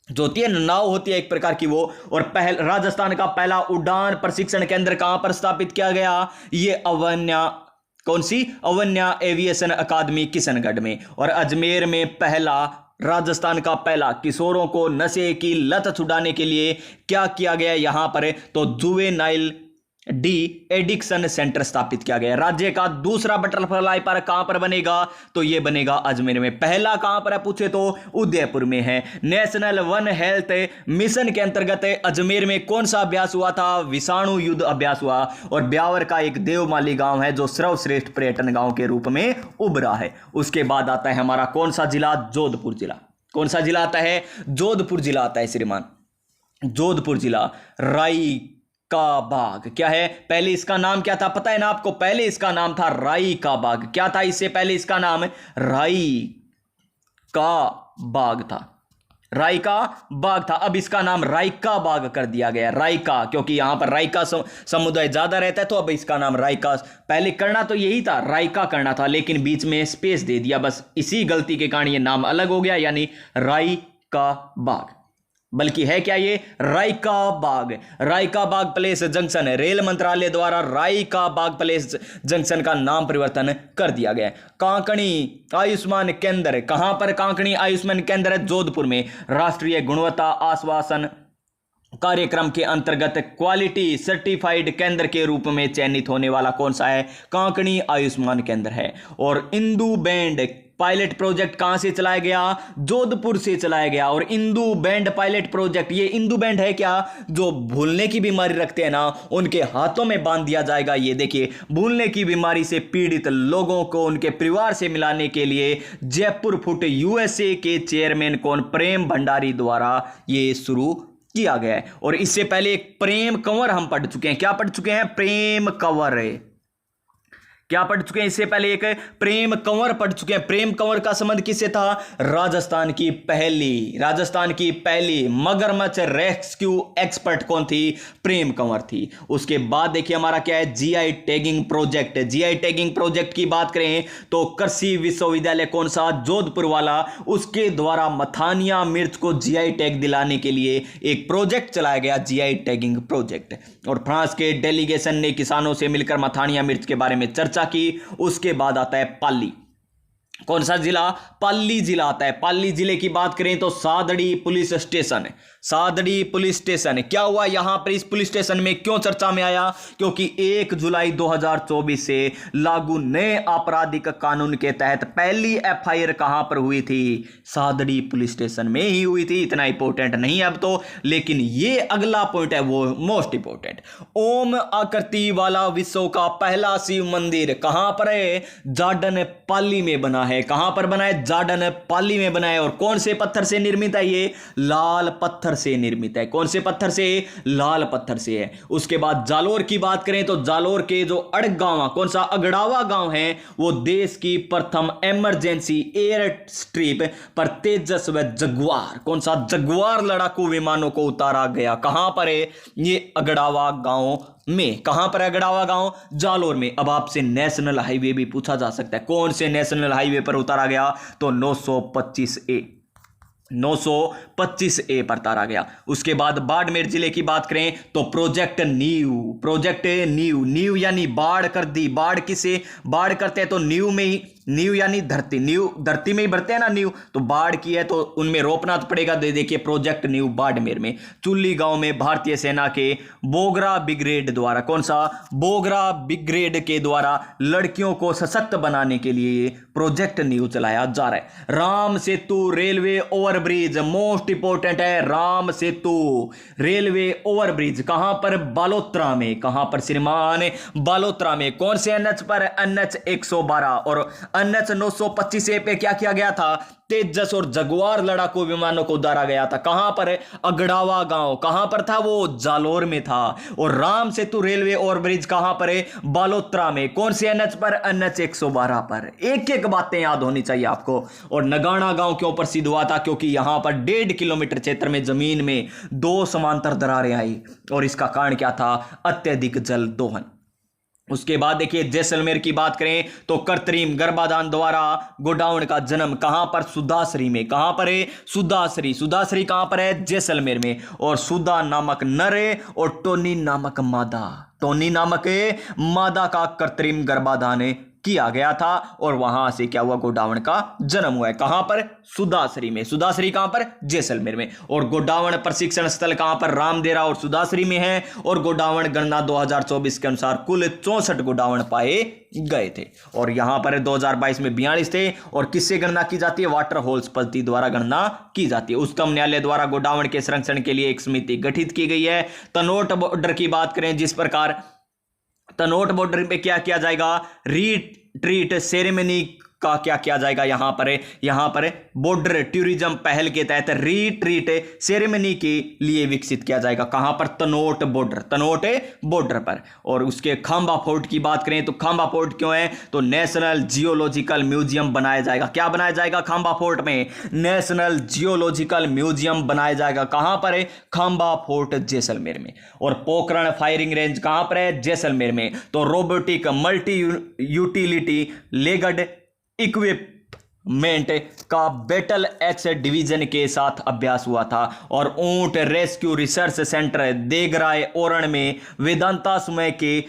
जो होती है नाव होती है एक प्रकार की वो। और राजस्थान का पहला उड़ान प्रशिक्षण केंद्र कहां पर स्थापित किया गया? ये अवन्या, कौन सी? अवन्या एविएशन अकादमी किशनगढ़ में। और अजमेर में पहला, राजस्थान का पहला किशोरों को नशे की लत छुड़ाने के लिए क्या किया गया यहां पर? तो जुवेनाइल डी एडिक्शन सेंटर स्थापित किया गया। राज्य का दूसरा बटरफ्लाई पार्क कहां पर बनेगा? तो यह बनेगा अजमेर में। पहला कहां पर है पूछे तो उदयपुर में है। नेशनल वन हेल्थ मिशन के अंतर्गत अजमेर में कौन सा अभ्यास हुआ था? विषाणु युद्ध अभ्यास हुआ। और ब्यावर का एक देवमाली गांव है जो सर्वश्रेष्ठ पर्यटन गांव के रूप में उभरा है। उसके बाद आता है हमारा कौन सा जिला? जोधपुर जिला। कौन सा जिला आता है? जोधपुर जिला आता है श्रीमान। जोधपुर जिला। राई का बाग क्या है? पहले इसका नाम क्या था पता है ना आपको? पहले इसका नाम था राई का बाग। क्या था इससे पहले? इसका नाम राई का बाग था। राई का बाग था, अब इसका नाम रायका बाग कर दिया गया। रायका, क्योंकि यहां पर रायका समुदाय ज्यादा रहता है तो अब इसका नाम रायका। पहले करना तो यही था, रायका करना था, लेकिन बीच में स्पेस दे दिया, बस इसी गलती के कारण ये नाम अलग हो गया, यानी रायका बाग। बल्कि है क्या ये? रायका बाग। रायका बाग प्लेस जंक्शन है, रेल मंत्रालय द्वारा रायका बाग प्लेस जंक्शन का नाम परिवर्तन कर दिया गया। कांकणी आयुष्मान केंद्र कहां पर? कांकणी आयुष्मान केंद्र है जोधपुर में। राष्ट्रीय गुणवत्ता आश्वासन कार्यक्रम के अंतर्गत क्वालिटी सर्टिफाइड केंद्र के रूप में चयनित होने वाला कौन सा है? कांकणी आयुष्मान केंद्र है। और इंदू बैंड पायलट प्रोजेक्ट कहां से चलाया गया? जोधपुर से चलाया गया। और इंदू बैंड पायलट प्रोजेक्ट, ये इंदू बैंड है क्या? जो भूलने की बीमारी रखते हैं ना, उनके हाथों में बांध दिया जाएगा। ये देखिए, भूलने की बीमारी से पीड़ित लोगों को उनके परिवार से मिलाने के लिए जयपुर फुट यूएसए के चेयरमैन कौन? प्रेम भंडारी द्वारा ये शुरू किया गया है। और इससे पहले एक प्रेम कंवर हम पढ़ चुके हैं। क्या पढ़ चुके हैं? प्रेम कंवर। क्या पढ़ चुके हैं? इससे पहले एक प्रेम कंवर पढ़ चुके हैं। प्रेम कंवर का संबंध किससे था? राजस्थान की पहली मगरमच्छ रेस्क्यू एक्सपर्ट कौन थी? प्रेम कंवर थी। उसके बाद देखिए हमारा क्या है? GI tagging project. GI tagging project की बात करें तो कृषि विश्वविद्यालय कौन सा? जोधपुर वाला, उसके द्वारा मथानिया मिर्च को जीआई टैग दिलाने के लिए एक प्रोजेक्ट चलाया गया, जीआई टैगिंग प्रोजेक्ट। और फ्रांस के डेलीगेशन ने किसानों से मिलकर मथानिया मिर्च के बारे में चर्चा की। उसके बाद आता है पाली। कौन सा जिला? पाली जिला आता है। पाली जिले की बात करें तो Sadri police station. Sadri police station क्या हुआ यहां पर? इस पुलिस स्टेशन में क्यों चर्चा में आया? क्योंकि 1 जुलाई 2024 से लागू नए आपराधिक कानून के तहत पहली एफआईआर कहां पर हुई थी? सादड़ी पुलिस स्टेशन में ही हुई थी। इतना इंपॉर्टेंट नहीं अब तो, लेकिन ये अगला पॉइंट है वो मोस्ट इंपॉर्टेंट। ओम आकृति वाला विश्व का पहला शिव मंदिर कहां पर है? जार्डन पाली में बना है। कहां पर बना है? जार्डन पाली में बना है। और कौन से पत्थर से निर्मित है ये? लाल पत्थर से निर्मित है। कौन से पत्थर से? लाल पत्थर से है। उसके बाद जालोर की बात करें तो जालोर के जो अड़गांव, कौन सा? अगड़ावा गांव है, वो देश की प्रथम इमरजेंसी एयर स्ट्रिप पर तेजस व जगुआर, कौन सा? जगुआर लड़ाकू विमानों को उतारा गया। कहां पर है ये? अगड़ावा गांव में। कहां पर? अगड़ावा गांव, जालोर में। अब आपसे नेशनल हाईवे भी पूछा जा सकता है, कौन से नेशनल हाईवे पर उतारा गया? तो 925 ए पर उतारा गया। उसके बाद बाड़मेर जिले की बात करें तो प्रोजेक्ट नीव यानी बाढ़ कर दी। बाढ़ किसे बाढ़ करते हैं? तो नीव में ही, नीव यानी धरती, नीव धरती में ही भरते हैं ना नीव, तो बाढ़ की है तो उनमें रोपना तो पड़ेगा। देखिए प्रोजेक्ट नीव बाड़मेर में। चुल्ली गांव में भारतीय सेना के बोगरा ब्रिगेड द्वारा, कौन सा? बोगरा ब्रिगेड के द्वारा लड़कियों को सशक्त बनाने के लिए प्रोजेक्ट नीव चलाया जा रहा है। Ram Setu railway overbridge most important है। राम सेतु रेलवे ओवरब्रिज कहां पर? बालोतरा में। कहां पर श्रीमान? बालोतरा में। कौन से एनएच पर? एनएच 112। और एनएच 925 पे क्या किया गया था? तेजस और जगुआर लड़ाकू विमानों को उतारा गया था। कहां पर? अगड़ावा गांव। कहां पर था वो? जालोर में था। और राम सेतु रेलवे ओवरब्रिज कहां पर है? बालोतरा में। कौन से एनएच पर? एनएच 112 पर। एक एक बातें याद होनी चाहिए आपको। और नगाना गांव क्यों प्रसिद्ध हुआ था? क्योंकि यहां पर 1.5 किलोमीटर क्षेत्र में जमीन में 2 समांतर दरारें आई और इसका कारण क्या था? अत्यधिक जल दोहन। उसके बाद देखिए जैसलमेर की बात करें तो कृत्रिम गर्भाधान द्वारा गोडाउन का जन्म कहां पर? सुदासरी में। कहां पर है? सुदासरी। सुदासरी कहां पर है? जैसलमेर में। और सुदा नामक नर और टोनी नामक मादा, टोनी नामक मादा का कृत्रिम गर्भाधान किया गया था और वहां से क्या हुआ? गोडाउन का जन्म हुआ है। कहां पर? सुदासरी में। सुदासरी कहां पर? जैसलमेर में। और गोडाउन प्रशिक्षण स्थल कहां पर? रामदेरा और सुदासरी में है। और गोडाउन गणना 2024 के अनुसार कुल 64 गोडाउन पाए गए थे और यहां पर 2022 में 42 थे। और किससे गणना की जाती है? वाटर होल्स पद्धति द्वारा गणना की जाती है। उच्चतम न्यायालय द्वारा गोडाउन के संरक्षण के लिए एक समिति गठित की गई है। तनोट बॉर्डर की बात करें, जिस प्रकार तनोट बॉर्डर पे क्या किया जाएगा? रीट्रीट सेरेमनी का क्या किया जाएगा? यहां पर बॉर्डर टूरिज्म पहल के तहत रीट्रीट सेरेमनी के लिए विकसित किया जाएगा। कहां पर? तनोट बॉर्डर पर। और उसके खांबा फोर्ट की बात करें तो खांबा फोर्ट क्यों है? तो नेशनल जियोलॉजिकल म्यूजियम बनाया जाएगा। क्या बनाया जाएगा? खांबा फोर्ट में नेशनल जियोलॉजिकल म्यूजियम बनाया जाएगा। कहां पर है? खांबा फोर्ट जैसलमेर में। और पोखरण फायरिंग रेंज कहां पर है? जैसलमेर में। तो robotic multi utility legged equipment का बैटल एक्स डिवीजन के साथ अभ्यास हुआ था। और ऊंट रेस्क्यू रिसर्च सेंटर देगराय ओरण में वेदांता समय के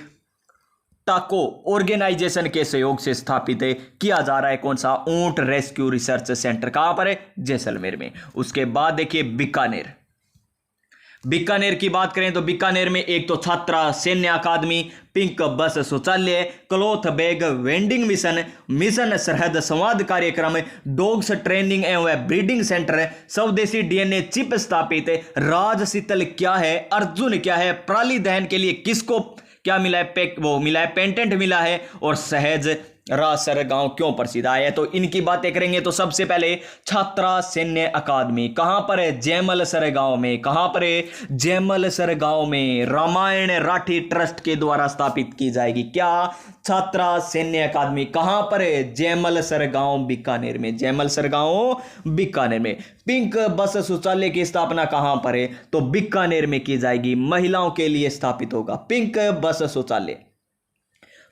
टाको ऑर्गेनाइजेशन के सहयोग से स्थापित किया जा रहा है। कौन सा? ऊंट रेस्क्यू रिसर्च सेंटर। कहां पर है? जैसलमेर में। उसके बाद देखिए बीकानेर की बात करें तो बीकानेर में एक तो छात्रा सैन्य अकादमी, पिंक बस शौचालय, क्लॉथ बैग वेंडिंग मिशन सरहद संवाद कार्यक्रम, डॉग्स ट्रेनिंग एवं ब्रीडिंग सेंटर, स्वदेशी डीएनए चिप स्थापित, राज शीतल क्या है? अर्जुन क्या है? पराली दहन के लिए किसको क्या मिला है? पेटेंट मिला है। और सहज रासर गांव क्यों प्रसिद्ध है? तो इनकी बातें करेंगे तो सबसे पहले छात्रा सैन्य अकादमी कहां पर है? जैमलसर गांव में। कहां पर है? जैमलसर गांव में। रामायण राठी ट्रस्ट के द्वारा स्थापित की जाएगी। क्या? छात्रा सैन्य अकादमी कहां पर है? जैमलसर गांव बीकानेर में। जैमलसर गांव बीकानेर में। पिंक बस शौचालय की स्थापना कहां पर है? तो बीकानेर में की जाएगी। महिलाओं के लिए स्थापित होगा पिंक बस शौचालय।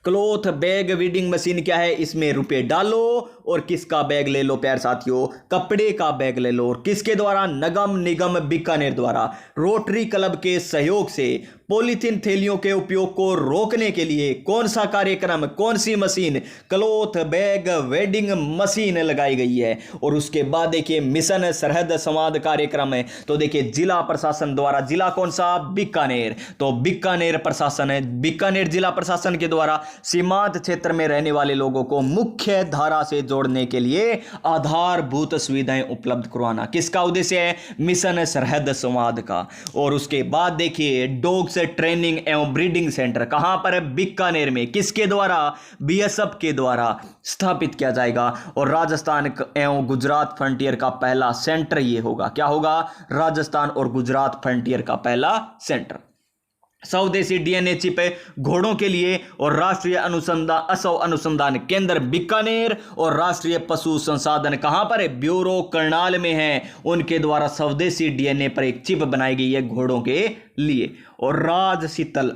क्लॉथ बैग वीडिंग मशीन क्या है? इसमें रुपए डालो और किसका बैग ले लो प्यारे साथियों? कपड़े का बैग ले लो। और किसके द्वारा? नगर निगम बीकानेर द्वारा। रोटरी क्लब के सहयोग से पॉलीथीन थैलियों के उपयोग को रोकने के लिए कौन सा कार्यक्रम, कौन सी machine? Cloth bag vending machine लगाई गई है। और उसके बाद देखिए मिशन सरहद संवाद कार्यक्रम है। तो देखिए जिला प्रशासन द्वारा, जिला कौन सा? बीकानेर। तो बीकानेर प्रशासन है, बीकानेर जिला प्रशासन के द्वारा सीमांत क्षेत्र में रहने वाले लोगों को मुख्य धारा से जोड़ने के लिए आधारभूत सुविधाएं उपलब्ध करवाना किसका उद्देश्य है? मिशन सरहद संवाद का। और उसके बाद देखिए डॉग्स ट्रेनिंग एवं ब्रीडिंग सेंटर कहां पर है? बीकानेर में। किसके द्वारा? बीएसएफ के द्वारा स्थापित किया जाएगा। और राजस्थान एवं गुजरात फ्रंटियर का पहला सेंटर यह होगा। क्या होगा? राजस्थान और गुजरात फ्रंटियर का पहला सेंटर। स्वदेशी डीएनए चिप घोड़ों के लिए और राष्ट्रीय अनुसंधान केंद्र बीकानेर और राष्ट्रीय पशु संसाधन कहां पर है? ब्यूरो करनाल में है। उनके द्वारा स्वदेशी डीएनए पर एक चिप बनाई गई है घोड़ों के लिए। और राज शीतल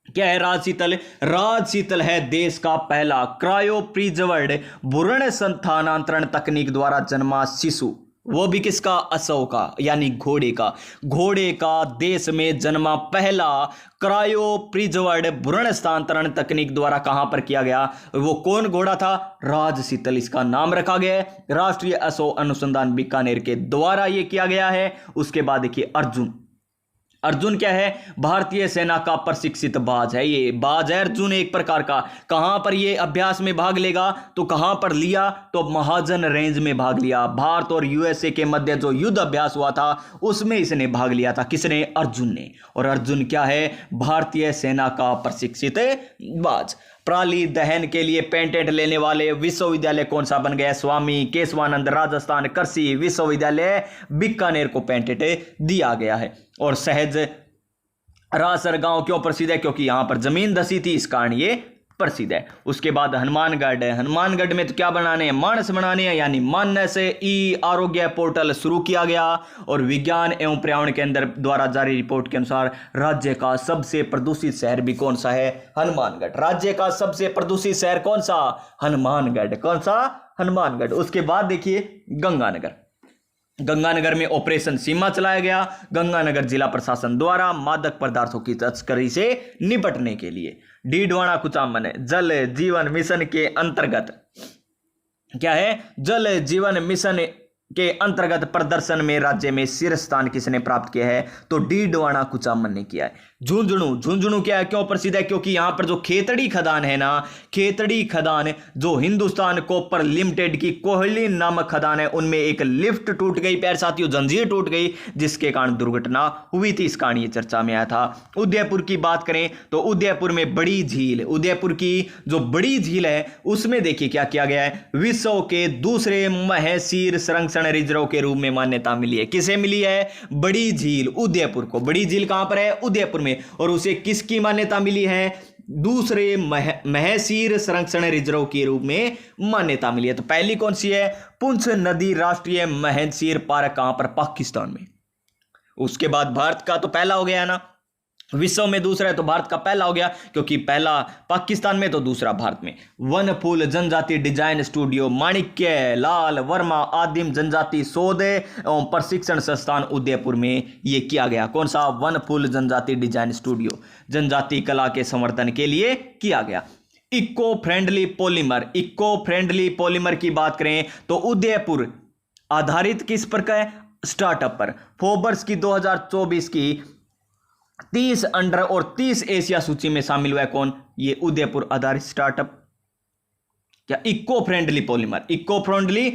क्या है? राज शीतल है देश का पहला क्रायो प्रिजर्व्ड भ्रूण स्थानांतरण तकनीक द्वारा जन्मा शिशु। वो भी किसका? असौ का, यानी घोड़े का देश में जन्मा पहला क्रायो प्रिजर्व्ड भ्रूण स्थानांतरण तकनीक द्वारा कहां पर किया गया? वो कौन घोड़ा था? राज शीतल इसका नाम रखा गया है। राष्ट्रीय असौ अनुसंधान बीकानेर के द्वारा यह किया गया है। उसके बाद देखिए अर्जुन क्या है? भारतीय सेना का प्रशिक्षित बाज है। ये बाज है अर्जुन एक प्रकार का। कहां पर ये अभ्यास में भाग लेगा? तो कहां पर लिया? तो महाजन रेंज में भाग लिया। भारत और यूएसए के मध्य जो युद्ध अभ्यास हुआ था उसमें इसने भाग लिया था। किसने? अर्जुन ने। और अर्जुन क्या है? भारतीय सेना का प्रशिक्षित बाज। पराली दहन के लिए पेटेंट लेने वाले विश्वविद्यालय कौन सा बन गया? स्वामी केशवानंद राजस्थान कृषि विश्वविद्यालय बीकानेर को पेटेंट दिया गया है। और सहज रासर गांव क्यों प्रसिद्ध है? क्योंकि यहां पर जमीन धसी थी, इस कारण ये प्रसिद्ध है। उसके बाद हनुमानगढ़ है। हनुमानगढ़ में तो क्या बनाने हैं, मानस बनाने हैं, यानी मानस ई आरोग्य पोर्टल शुरू किया गया। और विज्ञान एवं पर्यावरण केंद्र द्वारा जारी रिपोर्ट के अनुसार राज्य का सबसे प्रदूषित शहर भी कौन सा है, हनुमानगढ़। राज्य का सबसे प्रदूषित शहर कौन सा, हनुमानगढ़। कौन सा, हनुमानगढ़। उसके बाद देखिए गंगानगर। गंगानगर में ऑपरेशन सीमा चलाया गया। गंगानगर जिला प्रशासन द्वारा मादक पदार्थों की तस्करी से निपटने के लिए डीडवाना कुचामन जल जीवन मिशन के अंतर्गत क्या है, जल जीवन मिशन के अंतर्गत प्रदर्शन में राज्य में शीर्ष स्थान किसने प्राप्त किया है, तो डीडवाना कुचामन ने किया है। झुंझुनू, झुंझुनू क्या है, क्यों प्रसिद्ध है, क्योंकि यहां पर जो खेतड़ी खदान है ना, खेतड़ी खदान जो हिंदुस्तान कॉपर लिमिटेड की कोहली नामक खदान है, उनमें एक लिफ्ट टूट गई प्यारे साथियों, जंजीर टूट गई, जिसके कारण दुर्घटना हुई थी। इस कारण ये चर्चा में आया था। उदयपुर की बात करें तो उदयपुर में बड़ी झील, उदयपुर की जो बड़ी झील है उसमें देखिए क्या किया गया है, विश्व के दूसरे महसीर संरक्षण रिजर्व के रूप में मान्यता मिली है। किसे मिली है, बड़ी झील उदयपुर को। बड़ी झील कहां पर है, उदयपुर में। और उसे किसकी मान्यता मिली है, दूसरे महसीर संरक्षण रिजर्व के रूप में मान्यता मिली है। तो पहली कौन सी है, पुंछ नदी राष्ट्रीय महसीर पार्क, कहां पर, पाकिस्तान में। उसके बाद भारत का तो पहला हो गया ना, विश्व में दूसरा है तो भारत का पहला हो गया, क्योंकि पहला पाकिस्तान में तो दूसरा भारत में। वन फूल जनजाति डिजाइन स्टूडियो माणिक्य लाल वर्मा आदिम जनजाति शोध एवं प्रशिक्षण संस्थान उदयपुर में ये किया गया। कौन सा, वन फूल जनजाति डिजाइन स्टूडियो, जनजाति कला के संवर्धन के लिए किया गया। Eco friendly polymer, eco friendly polymer की बात करें तो उदयपुर आधारित किस पर का है, स्टार्टअप पर। फोर्ब्स की 2024 की 30 अंडर और 30 एशिया सूची में शामिल हुआ है कौन, ये उदयपुर आधारित स्टार्टअप। क्या, eco friendly polymer, eco friendly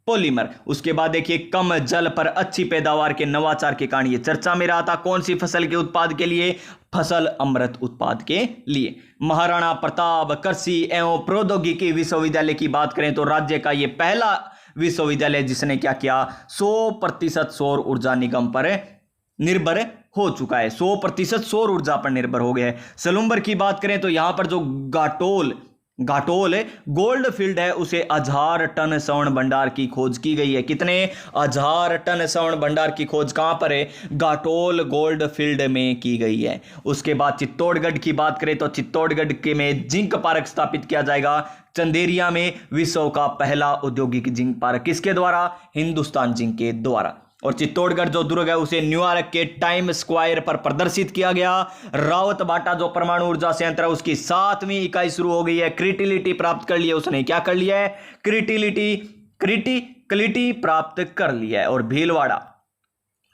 polymer. उसके बाद देखिए कम जल पर अच्छी पैदावार के नवाचार के कारण ये चर्चा में रहा था। कौन सी फसल के उत्पाद के लिए, फसल अमृत उत्पाद के लिए। महाराणा प्रताप कृषि एवं प्रौद्योगिकी विश्वविद्यालय की बात करें तो राज्य का ये पहला विश्वविद्यालय जिसने क्या किया, 100% सौर ऊर्जा निगम पर निर्भर हो चुका है, 100% सौर ऊर्जा पर निर्भर हो गया है। सलुम्बर की बात करें तो यहां पर जो घाटोल गोल्ड फील्ड है उसे 1000 टन स्वर्ण भंडार की खोज की गई है। कितने, 1000 टन स्वर्ण भंडार की खोज कहां पर है, घाटोल गोल्ड फील्ड में की गई है। उसके बाद चित्तौड़गढ़ की बात करें तो चित्तौड़गढ़ के में जिंक पार्क स्थापित किया जाएगा। चंदेरिया में विश्व का पहला औद्योगिक जिंक पार्क किसके द्वारा, हिंदुस्तान जिंक के द्वारा। और चित्तौड़गढ़ जो दुर्ग है उसे न्यूयॉर्क के टाइम स्क्वायर पर प्रदर्शित किया गया। रावत बाटा जो परमाणु ऊर्जा संयंत्र है उसकी 7वीं इकाई शुरू हो गई है। क्रिटिलिटी प्राप्त कर लिया उसने, क्या कर लिया है, क्रिटिलिटी प्राप्त कर लिया है। और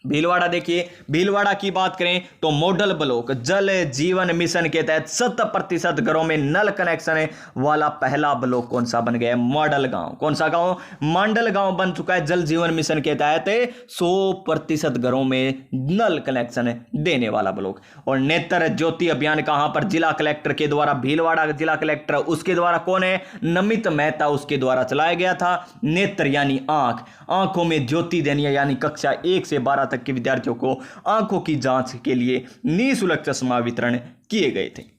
भीलवाड़ा देखिए, भीलवाड़ा की बात करें तो मॉडल ब्लॉक जल जीवन मिशन के तहत 100% घरों में नल कनेक्शन वाला पहला ब्लॉक कौन सा बन गया है, मॉडल गांव। कौन सा गांव, मंडल गांव बन चुका है जल जीवन मिशन के तहत 100% घरों में नल कनेक्शन देने वाला ब्लॉक। और नेत्र ज्योति अभियान कहां पर, जिला कलेक्टर के द्वारा, भीलवाड़ा जिला कलेक्टर उसके द्वारा कौन है, नमित मेहता उसके द्वारा चलाया गया था। नेत्र यानी आंख, आंखों में ज्योति देनी है, यानी कक्षा 1 से 12 तक के विद्यार्थियों को आंखों की जांच के लिए निःशुल्क चश्मा वितरण किए गए थे।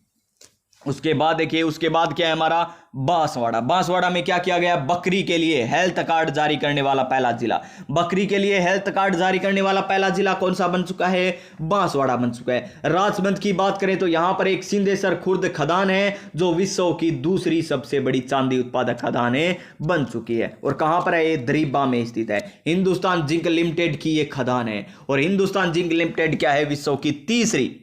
उसके बाद देखिए, उसके बाद क्या है हमारा बांसवाड़ा। बांसवाड़ा में क्या किया गया, बकरी के लिए हेल्थ कार्ड जारी करने वाला पहला जिला। बकरी के लिए हेल्थ कार्ड जारी करने वाला पहला जिला कौन सा बन चुका है, बांसवाड़ा बन चुका है। राजबंद की बात करें तो यहां पर एक सिंधेश्वर खुर्द खदान है जो विश्व की दूसरी सबसे बड़ी चांदी उत्पादक खदान बन चुकी है। और कहां पर है, ये दरीबा में स्थित है। हिंदुस्तान जिंक लिमिटेड की ये खदान है। और हिंदुस्तान जिंक लिमिटेड क्या है, विश्व की तीसरी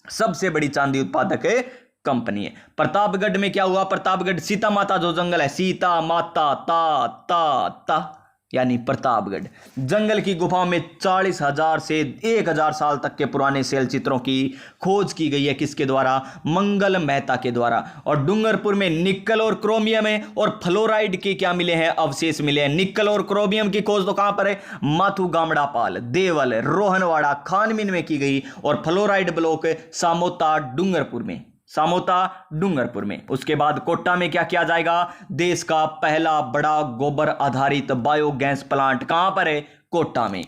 सबसे बड़ी चांदी उत्पादक कंपनी है। प्रतापगढ़ में क्या हुआ, प्रतापगढ़ सीता माता जो जंगल है, सीता माता ता यानी प्रतापगढ़ जंगल की गुफा में 40,000 से 1,000 साल तक के पुराने शैल चित्रों की खोज की गई है। किसके द्वारा, मंगल मेहता के द्वारा। और डूंगरपुर में निकल और क्रोमियम है और फ्लोराइड के क्या मिले हैं, अवशेष मिले हैं। निकल और क्रोमियम की खोज तो कहां पर है, माथू गामड़ापाल, देवल, रोहनवाड़ा, खानमीन में की गई। और फ्लोराइड ब्लॉक सामोता डूंगरपुर में, सामोता डूंगरपुर में। उसके बाद कोटा में क्या किया जाएगा, देश का पहला बड़ा गोबर आधारित बायोगैस प्लांट कहां पर है, कोटा में।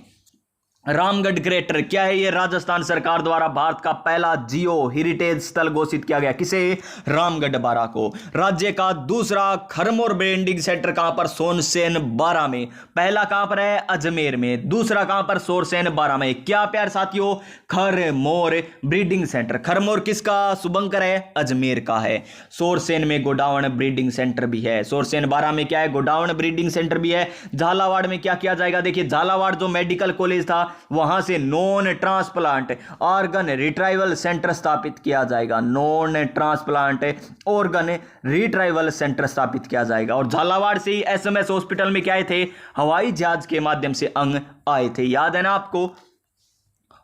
रामगढ़ क्रेटर क्या है? ये राजस्थान सरकार द्वारा भारत का पहला जियो हेरिटेज स्थल घोषित किया गया। किसे? रामगढ़ बारा को। राज्य का दूसरा खरमोर ब्रीडिंग सेंटर कहां पर? सोरसेन बारा में। पहला कहां पर है? अजमेर में। दूसरा कहां पर? सोरसेन बारा में। क्या प्यार साथियों? खरमोर ब्रीडिंग सेंटर। खरमोर किसका? शुभंकर है, अजमेर का है। सोरसेन में गोडाउन ब्रीडिंग सेंटर भी है। सोरसेन बारा में क्या है? गोडाउन ब्रीडिंग सेंटर भी है। झालावाड़ में क्या किया जाएगा? देखिए झालावाड़ जो मेडिकल कॉलेज था वहां से non transplant organ retrieval centre स्थापित किया जाएगा। Non transplant organ retrieval centre स्थापित किया जाएगा। और झालावाड़ से ही एसएमएस हॉस्पिटल में क्या आए थे? हवाई जहाज के माध्यम से अंग आए थे। याद है ना आपको?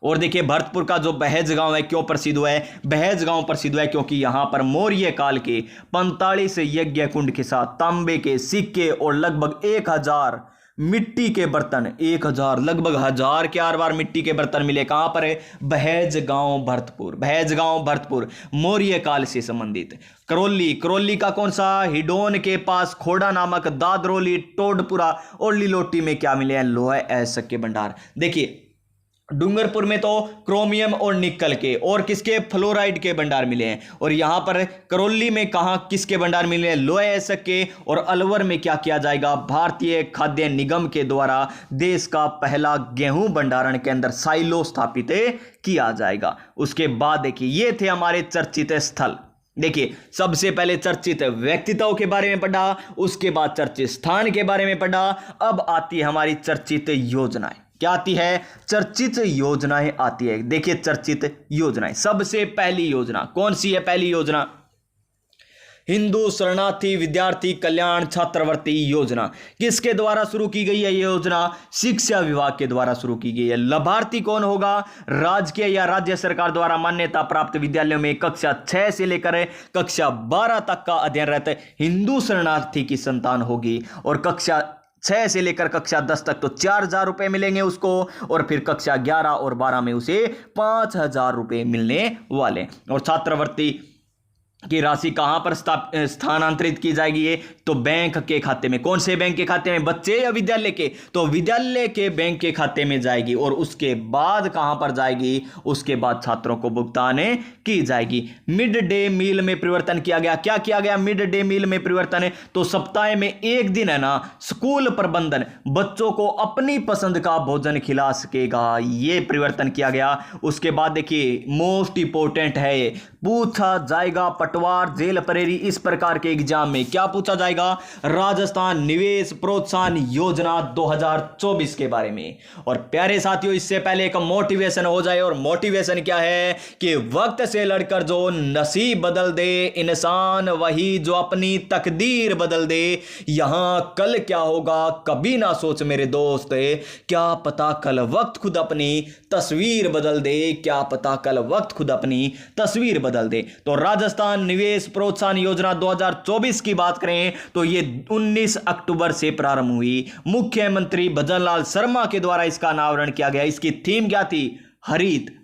और देखिए भरतपुर का जो बहेज गांव है क्यों प्रसिद्ध हुआ है? बहेज गांव प्रसिद्ध हुआ है क्योंकि यहां पर मौर्य काल के 45 यज्ञ कुंड के साथ तांबे के सिक्के और लगभग 1000 मिट्टी के बर्तन, 1000 लगभग 1000 के आर बार मिट्टी के बर्तन मिले। कहां पर है? बहेज गांव भरतपुर। बहेज गांव भरतपुर मौर्य काल से संबंधित। करौली, करौली का कौन सा? हिडोन के पास खोड़ा नामक दादरोली, टोडपुरा और लिलोटी में क्या मिले हैं? लोहा ऐसक के भंडार। देखिए डूंगरपुर में तो क्रोमियम और निकल के और किसके? फ्लोराइड के भंडार मिले हैं। और यहां पर करौली में कहां किसके भंडार मिले हैं? लोहे ऐसक के। और अलवर में क्या किया जाएगा? भारतीय खाद्य निगम के द्वारा देश का पहला गेहूं भंडारण केंद्र साइलो स्थापित किया जाएगा। उसके बाद देखिए ये थे हमारे चर्चित स्थल। देखिए सबसे पहले चर्चित व्यक्तित्वों के बारे में पढ़ा, उसके बाद चर्चित स्थान के बारे में पढ़ा। अब आती है हमारी चर्चित योजनाएं। क्या आती है? चर्चित योजनाएं आती है। देखिए चर्चित योजनाएं, सबसे पहली योजना कौन सी है? पहली योजना हिंदू शरणार्थी विद्यार्थी कल्याण छात्रवृत्ति योजना। किसके द्वारा शुरू की गई है ये योजना? शिक्षा विभाग के द्वारा शुरू की गई है। लाभार्थी कौन होगा? राजकीय या राज्य सरकार द्वारा मान्यता प्राप्त विद्यालयों में कक्षा 6 से लेकर कक्षा 12 तक का अध्ययनरत हिंदू शरणार्थी की संतान होगी। और कक्षा 6 से लेकर कक्षा 10 तक तो 4000 रुपए मिलेंगे उसको। और फिर कक्षा 11 और 12 में उसे 5000 रुपए मिलने वाले। और छात्रवृत्ति की राशि कहां पर स्थानांतरित की जाएगी? ये तो बैंक के खाते में। कौन से बैंक के खाते में? बच्चे या विद्यालय के? तो विद्यालय के बैंक के खाते में जाएगी। और उसके बाद कहां पर जाएगी? उसके बाद छात्रों को भुगतान की जाएगी। मिड डे मील में परिवर्तन किया गया। क्या किया गया? मिड डे मील में परिवर्तन। तो सप्ताह में एक दिन है ना स्कूल प्रबंधन बच्चों को अपनी पसंद का भोजन खिला सकेगा, ये परिवर्तन किया गया। उसके बाद देखिए मोस्ट इंपोर्टेंट है, पूछा जाएगा पटवार जेल परेरी इस प्रकार के एग्जाम में। क्या पूछा जाएगा? राजस्थान निवेश प्रोत्साहन योजना 2024 के बारे में। और प्यारे साथियों इससे पहले एक मोटिवेशन हो जाए। और मोटिवेशन क्या है? कि वक्त से लड़कर जो नसीब बदल दे इंसान वही जो अपनी तकदीर बदल दे। यहां कल क्या होगा कभी ना सोच मेरे दोस्त, क्या पता कल वक्त खुद अपनी तस्वीर बदल दे। क्या पता कल वक्त खुद अपनी तस्वीर बदल दे। तो राजस्थान निवेश प्रोत्साहन योजना 2024 की बात करें तो ये 19 अक्टूबर से प्रारंभ हुई। मुख्यमंत्री भजनलाल शर्मा के द्वारा इसका अनावरण किया गया। इसकी थीम क्या थी? हरित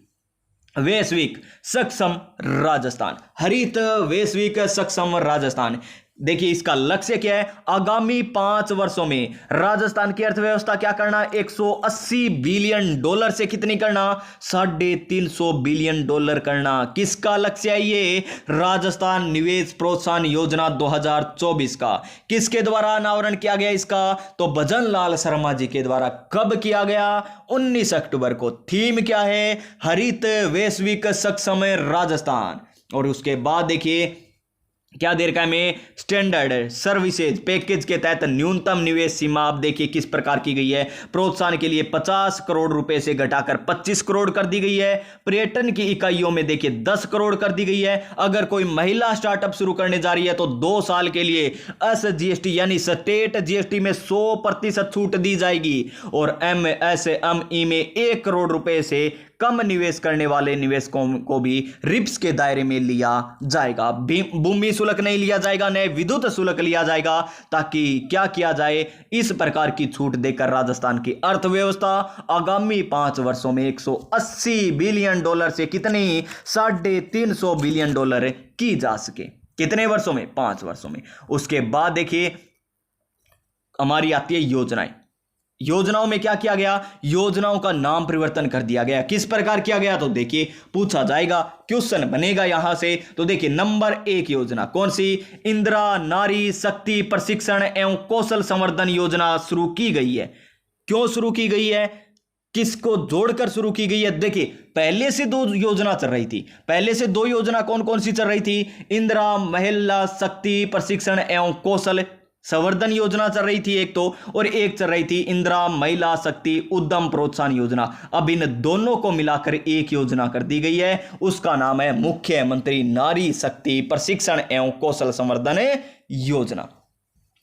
वैश्विक सक्षम राजस्थान। हरित वैश्विक सक्षम राजस्थान। देखिए इसका लक्ष्य क्या है? आगामी 5 वर्षों में राजस्थान की अर्थव्यवस्था क्या करना? 180 बिलियन डॉलर से कितनी करना? 350 बिलियन डॉलर करना। किसका लक्ष्य है ये? राजस्थान निवेश प्रोत्साहन योजना 2024 का। किसके द्वारा अनावरण किया गया इसका? तो भजनलाल शर्मा जी के द्वारा। कब किया गया? 19 अक्टूबर को। थीम क्या है? हरित वैश्विक सक्षम राजस्थान। और उसके बाद देखिए क्या दे रखा है में? स्टैंडर्ड सर्विसेज पैकेज के तहत न्यूनतम निवेश सीमा आप देखिए किस प्रकार की गई है। प्रोत्साहन के लिए 50 करोड़ रुपए से घटाकर 25 करोड़ कर दी गई है। पर्यटन की इकाइयों में देखिए 10 करोड़ कर दी गई है। अगर कोई महिला स्टार्टअप शुरू करने जा रही है तो 2 साल के लिए एसजीएसटी यानी स्टेट जीएसटी में 100% छूट दी जाएगी। और एमएसएमई में 1 करोड़ रुपए से कम निवेश करने वाले निवेशकों को भी रिप्स के दायरे में लिया जाएगा। भूमि शुल्क नहीं लिया जाएगा, नए विद्युत शुल्क लिया जाएगा, ताकि क्या किया जाए? इस प्रकार की छूट देकर राजस्थान की अर्थव्यवस्था आगामी 5 वर्षों में 180 बिलियन डॉलर से कितनी? 350 बिलियन डॉलर की जा सके। कितने वर्षों में? 5 वर्षों में। उसके बाद देखिए हमारी आती है योजनाएं। योजनाओं में क्या किया गया, योजनाओं का नाम परिवर्तन कर दिया गया। किस प्रकार किया गया, तो देखिए पूछा जाएगा, क्वेश्चन बनेगा यहां से। तो देखिए नंबर 1 योजना कौन सी, इंदिरा नारी शक्ति प्रशिक्षण एवं कौशल संवर्धन योजना शुरू की गई है। क्यों शुरू की गई है, किसको जोड़कर शुरू की गई है। देखिए पहले से 2 योजना चल रही थी, पहले से 2 योजना कौन कौन सी चल रही थी, इंदिरा महिला शक्ति प्रशिक्षण एवं कौशल संवर्धन योजना चल रही थी एक तो, और एक चल रही थी इंदिरा महिला शक्ति उद्यम प्रोत्साहन योजना। अब इन दोनों को मिलाकर एक योजना कर दी गई है, उसका नाम है मुख्यमंत्री नारी शक्ति प्रशिक्षण एवं कौशल संवर्धन योजना।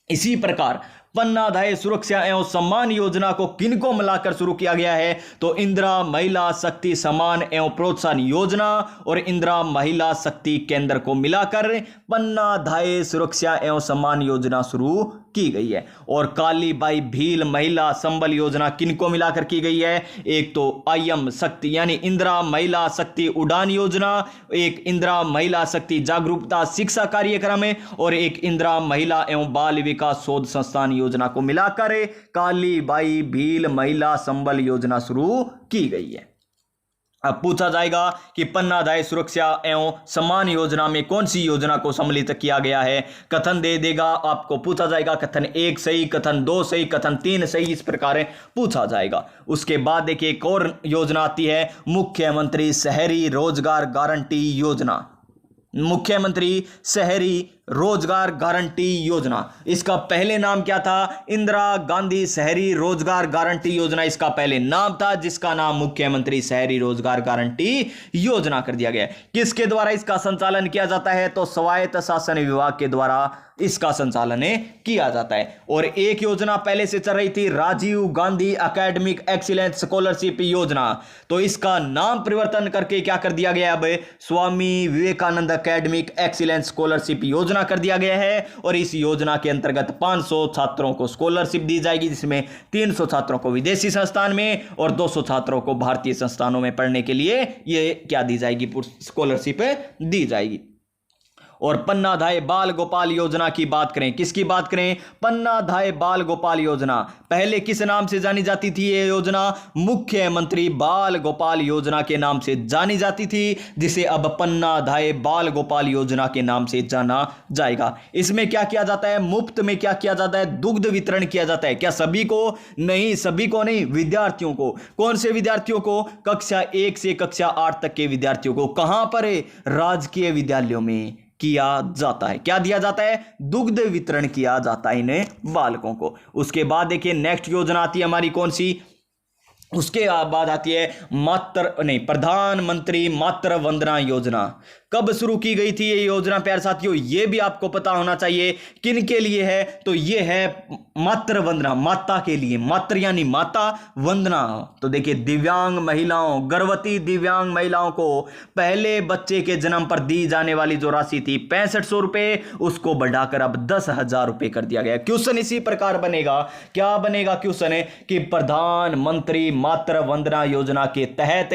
इसी प्रकार पन्नाधाय सुरक्षा एवं सम्मान योजना को किनको मिलाकर शुरू किया गया है, तो इंदिरा महिला शक्ति सम्मान एवं प्रोत्साहन योजना और इंदिरा महिला शक्ति केंद्र को मिलाकर पन्नाधाय सुरक्षा एवं सम्मान योजना शुरू की गई है। और कालीबाई भील महिला संबल योजना किनको मिलाकर की गई है, एक तो आईएम शक्ति यानी इंदिरा महिला शक्ति उड़ान योजना, एक इंदिरा महिला शक्ति जागरूकता शिक्षा कार्यक्रम है, और एक इंदिरा महिला एवं बाल विकास शोध संस्थान योजना को मिलाकर कालीबाई भील महिला संबल योजना शुरू की गई है। अब पूछा जाएगा कि पन्नाधाय सुरक्षा एवं सम्मान योजना में कौन सी योजना को सम्मिलित किया गया है, कथन दे देगा आपको, पूछा जाएगा कथन 1 सही, कथन 2 सही, कथन 3 सही, इस प्रकार पूछा जाएगा। उसके बाद देखिए एक और योजना आती है मुख्यमंत्री शहरी रोजगार गारंटी योजना। मुख्यमंत्री शहरी रोजगार गारंटी योजना, इसका पहले नाम क्या था, इंदिरा गांधी शहरी रोजगार गारंटी योजना इसका पहले नाम था, जिसका नाम मुख्यमंत्री शहरी रोजगार गारंटी योजना कर दिया गया। किसके द्वारा इसका संचालन किया जाता है, तो स्वायत्त शासन विभाग के द्वारा इसका संचालन किया जाता है। और एक योजना पहले से चल रही थी Rajiv Gandhi academic excellence scholarship योजना, तो इसका नाम परिवर्तन करके क्या कर दिया गया, अब स्वामी विवेकानंद एकेडमिक एक्सीलेंस स्कॉलरशिप योजना कर दिया गया है। और इस योजना के अंतर्गत 500 छात्रों को स्कॉलरशिप दी जाएगी, जिसमें 300 छात्रों को विदेशी संस्थान में और 200 छात्रों को भारतीय संस्थानों में पढ़ने के लिए ये क्या दी जाएगी, स्कॉलरशिप दी जाएगी। और पन्नाधाय बाल गोपाल योजना की बात करें, किसकी बात करें, पन्नाधाय बाल गोपाल योजना पहले किस नाम से जानी जाती थी, ये योजना मुख्यमंत्री बाल गोपाल योजना के नाम से जानी जाती थी, जिसे अब पन्नाधाय बाल गोपाल योजना के नाम से जाना जाएगा। इसमें क्या किया जाता है, मुफ्त में क्या किया जाता है, दुग्ध वितरण किया जाता है। क्या सभी को, नहीं सभी को नहीं, विद्यार्थियों को। कौन से विद्यार्थियों को, कक्षा 1 से कक्षा 8 तक के विद्यार्थियों को। कहां पर, राजकीय विद्यालयों में किया जाता है। क्या दिया जाता है, दुग्ध वितरण किया जाता है इन बालकों को। उसके बाद देखिए नेक्स्ट योजना आती है हमारी कौन सी, उसके बाद आती है प्रधानमंत्री मातृ वंदना योजना। कब शुरू की गई थी ये योजना प्यारे साथियों, ये भी आपको पता होना चाहिए। किन के लिए है, तो ये है मातृ वंदना, माता के लिए, मातृ यानी माता, वंदना तो देखिए दिव्यांग महिलाओं, गर्भवती दिव्यांग महिलाओं को पहले बच्चे के जन्म पर दी जाने वाली जो राशि थी 6500 रुपए, उसको बढ़ाकर अब 10,000 रुपए कर दिया गया। क्वेश्चन इसी प्रकार बनेगा, क्या बनेगा क्वेश्चन है कि प्रधानमंत्री मातृ वंदना योजना के तहत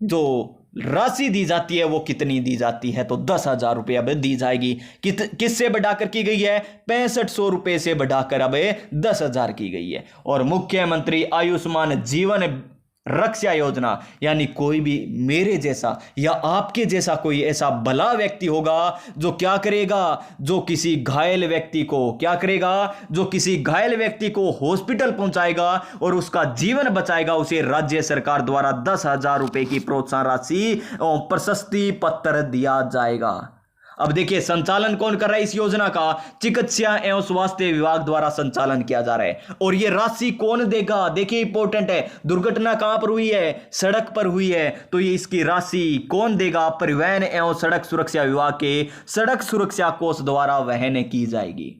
जो राशि दी जाती है वो कितनी दी जाती है, तो 10,000 रुपए अब दी जाएगी। किससे बढ़ाकर की गई है, 6500 रुपए से बढ़ाकर अब 10,000 की गई है। और मुख्यमंत्री आयुष्मान जीवन रक्षा योजना, यानी कोई भी मेरे जैसा या आपके जैसा कोई ऐसा भला व्यक्ति होगा जो क्या करेगा, जो किसी घायल व्यक्ति को क्या करेगा, जो किसी घायल व्यक्ति को हॉस्पिटल पहुंचाएगा और उसका जीवन बचाएगा, उसे राज्य सरकार द्वारा 10,000 रुपए की प्रोत्साहन राशि और प्रशस्ति पत्र दिया जाएगा। अब देखिए संचालन कौन कर रहा है इस योजना का, चिकित्सा एवं स्वास्थ्य विभाग द्वारा संचालन किया जा रहा है। और यह राशि कौन देगा, देखिए इंपॉर्टेंट है, दुर्घटना कहां पर हुई है, सड़क पर हुई है, तो ये इसकी राशि कौन देगा, परिवहन एवं सड़क सुरक्षा विभाग के सड़क सुरक्षा कोष द्वारा वहन की जाएगी।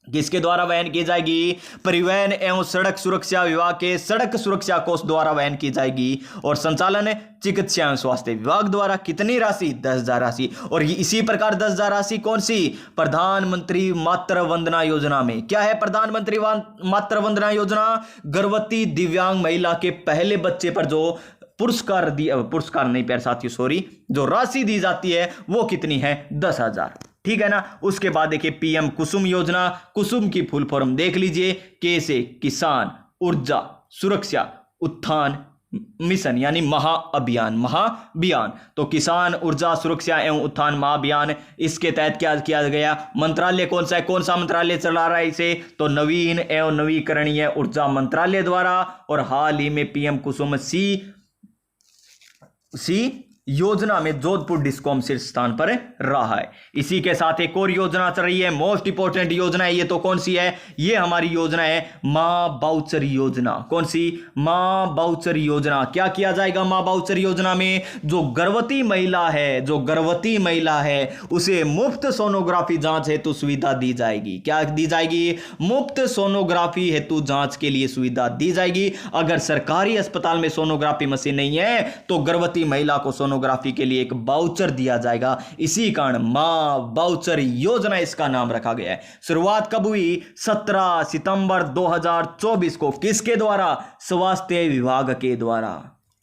किसके द्वारा वहन की जाएगी, परिवहन एवं सड़क सुरक्षा विभाग के सड़क सुरक्षा कोष द्वारा वहन की जाएगी। और संचालन चिकित्सा एवं स्वास्थ्य विभाग द्वारा। कितनी राशि, 10,000 राशि। और इसी प्रकार 10,000 राशि कौन सी, प्रधानमंत्री मातृ वंदना योजना में। क्या है प्रधानमंत्री मातृ वंदना योजना, गर्भवती दिव्यांग महिला के पहले बच्चे पर जो पुरस्कार नहीं प्यारे साथियों सॉरी, जो राशि दी जाती है वो कितनी है, 10,000। ठीक है ना। उसके बाद देखिए पीएम कुसुम योजना, कुसुम की फुल फॉर्म देख लीजिए, के से किसान, ऊर्जा सुरक्षा उत्थान मिशन यानी महाअभियान। तो किसान ऊर्जा सुरक्षा एवं उत्थान महाअभियान, इसके तहत क्या किया गया? मंत्रालय कौन सा है, कौन सा मंत्रालय चला रहा है इसे? तो नवीन एवं नवीकरणीय ऊर्जा मंत्रालय द्वारा, और हाल ही में पीएम कुसुम सी योजना में जोधपुर डिस्कॉम शीर्ष स्थान पर रहा है। इसी के साथ एक और योजना चल रही है, मोस्ट इंपोर्टेंट योजना है ये। तो कौन सी है? ये हमारी योजना है मां बाउचर योजना। कौन सी? मां बाउचर योजना। क्या किया जाएगा मां बाउचर योजना में? जो गर्भवती महिला है उसे मुफ्त सोनोग्राफी जांच हेतु सुविधा दी जाएगी। क्या दी जाएगी? मुफ्त सोनोग्राफी हेतु जांच के लिए सुविधा दी जाएगी। अगर सरकारी अस्पताल में सोनोग्राफी मशीन नहीं है तो गर्भवती महिला को सोनोग्राफी के लिए एक बाउचर दिया जाएगा। इसी कारण मां बाउचर योजना इसका नाम रखा गया है। शुरुआत कब हुई? 17 सितंबर 2024 को। किसके द्वारा? स्वास्थ्य विभाग के द्वारा।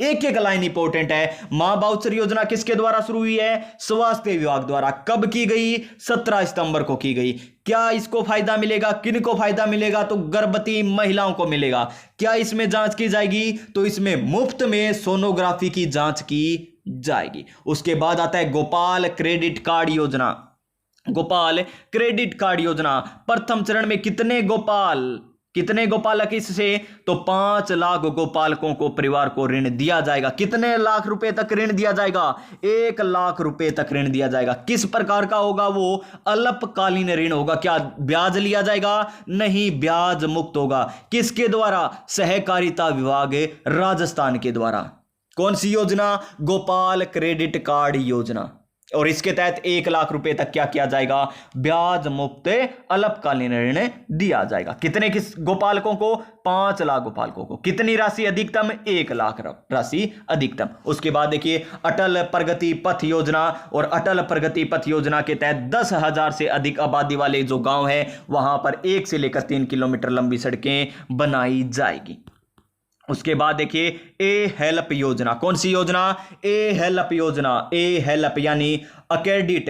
एक एक लाइन इंपॉर्टेंट है। मां बाउचर योजना किसके द्वारा शुरू हुई है? स्वास्थ्य विभाग द्वारा। कब की गई? 17 सितंबर को की गई। क्या इसको फायदा मिलेगा? किन को फायदा मिलेगा? तो गर्भवती महिलाओं को मिलेगा। क्या इसमें जांच की जाएगी? तो इसमें मुफ्त में सोनोग्राफी की जांच की जाएगी। उसके बाद आता है गोपाल क्रेडिट कार्ड योजना। गोपाल क्रेडिट कार्ड योजना, प्रथम चरण में कितने गोपालक इससे? तो 5 लाख गोपालकों को परिवार को ऋण दिया जाएगा। कितने लाख रुपए तक ऋण दिया जाएगा? 1 लाख रुपए तक ऋण दिया जाएगा। किस प्रकार का होगा वो? अल्पकालीन ऋण होगा। क्या ब्याज लिया जाएगा? नहीं, ब्याज मुक्त होगा। किसके द्वारा? सहकारिता विभाग राजस्थान के द्वारा। कौन सी योजना? गोपाल क्रेडिट कार्ड योजना। और इसके तहत 1 लाख रुपए तक क्या किया जाएगा? ब्याज मुक्त अल्पकालीन ऋण दिया जाएगा। कितने किस गोपालकों को? 5 लाख गोपालकों को। कितनी राशि अधिकतम? 1 लाख राशि अधिकतम। उसके बाद देखिए अटल प्रगति पथ योजना, और अटल प्रगति पथ योजना के तहत 10,000 से अधिक आबादी वाले जो गांव है वहां पर 1 से लेकर 3 किलोमीटर लंबी सड़कें बनाई जाएगी। उसके बाद देखिए ए हेल्प योजना। कौन सी योजना? ए हेल्प योजना। ए हेल्प यानी accredit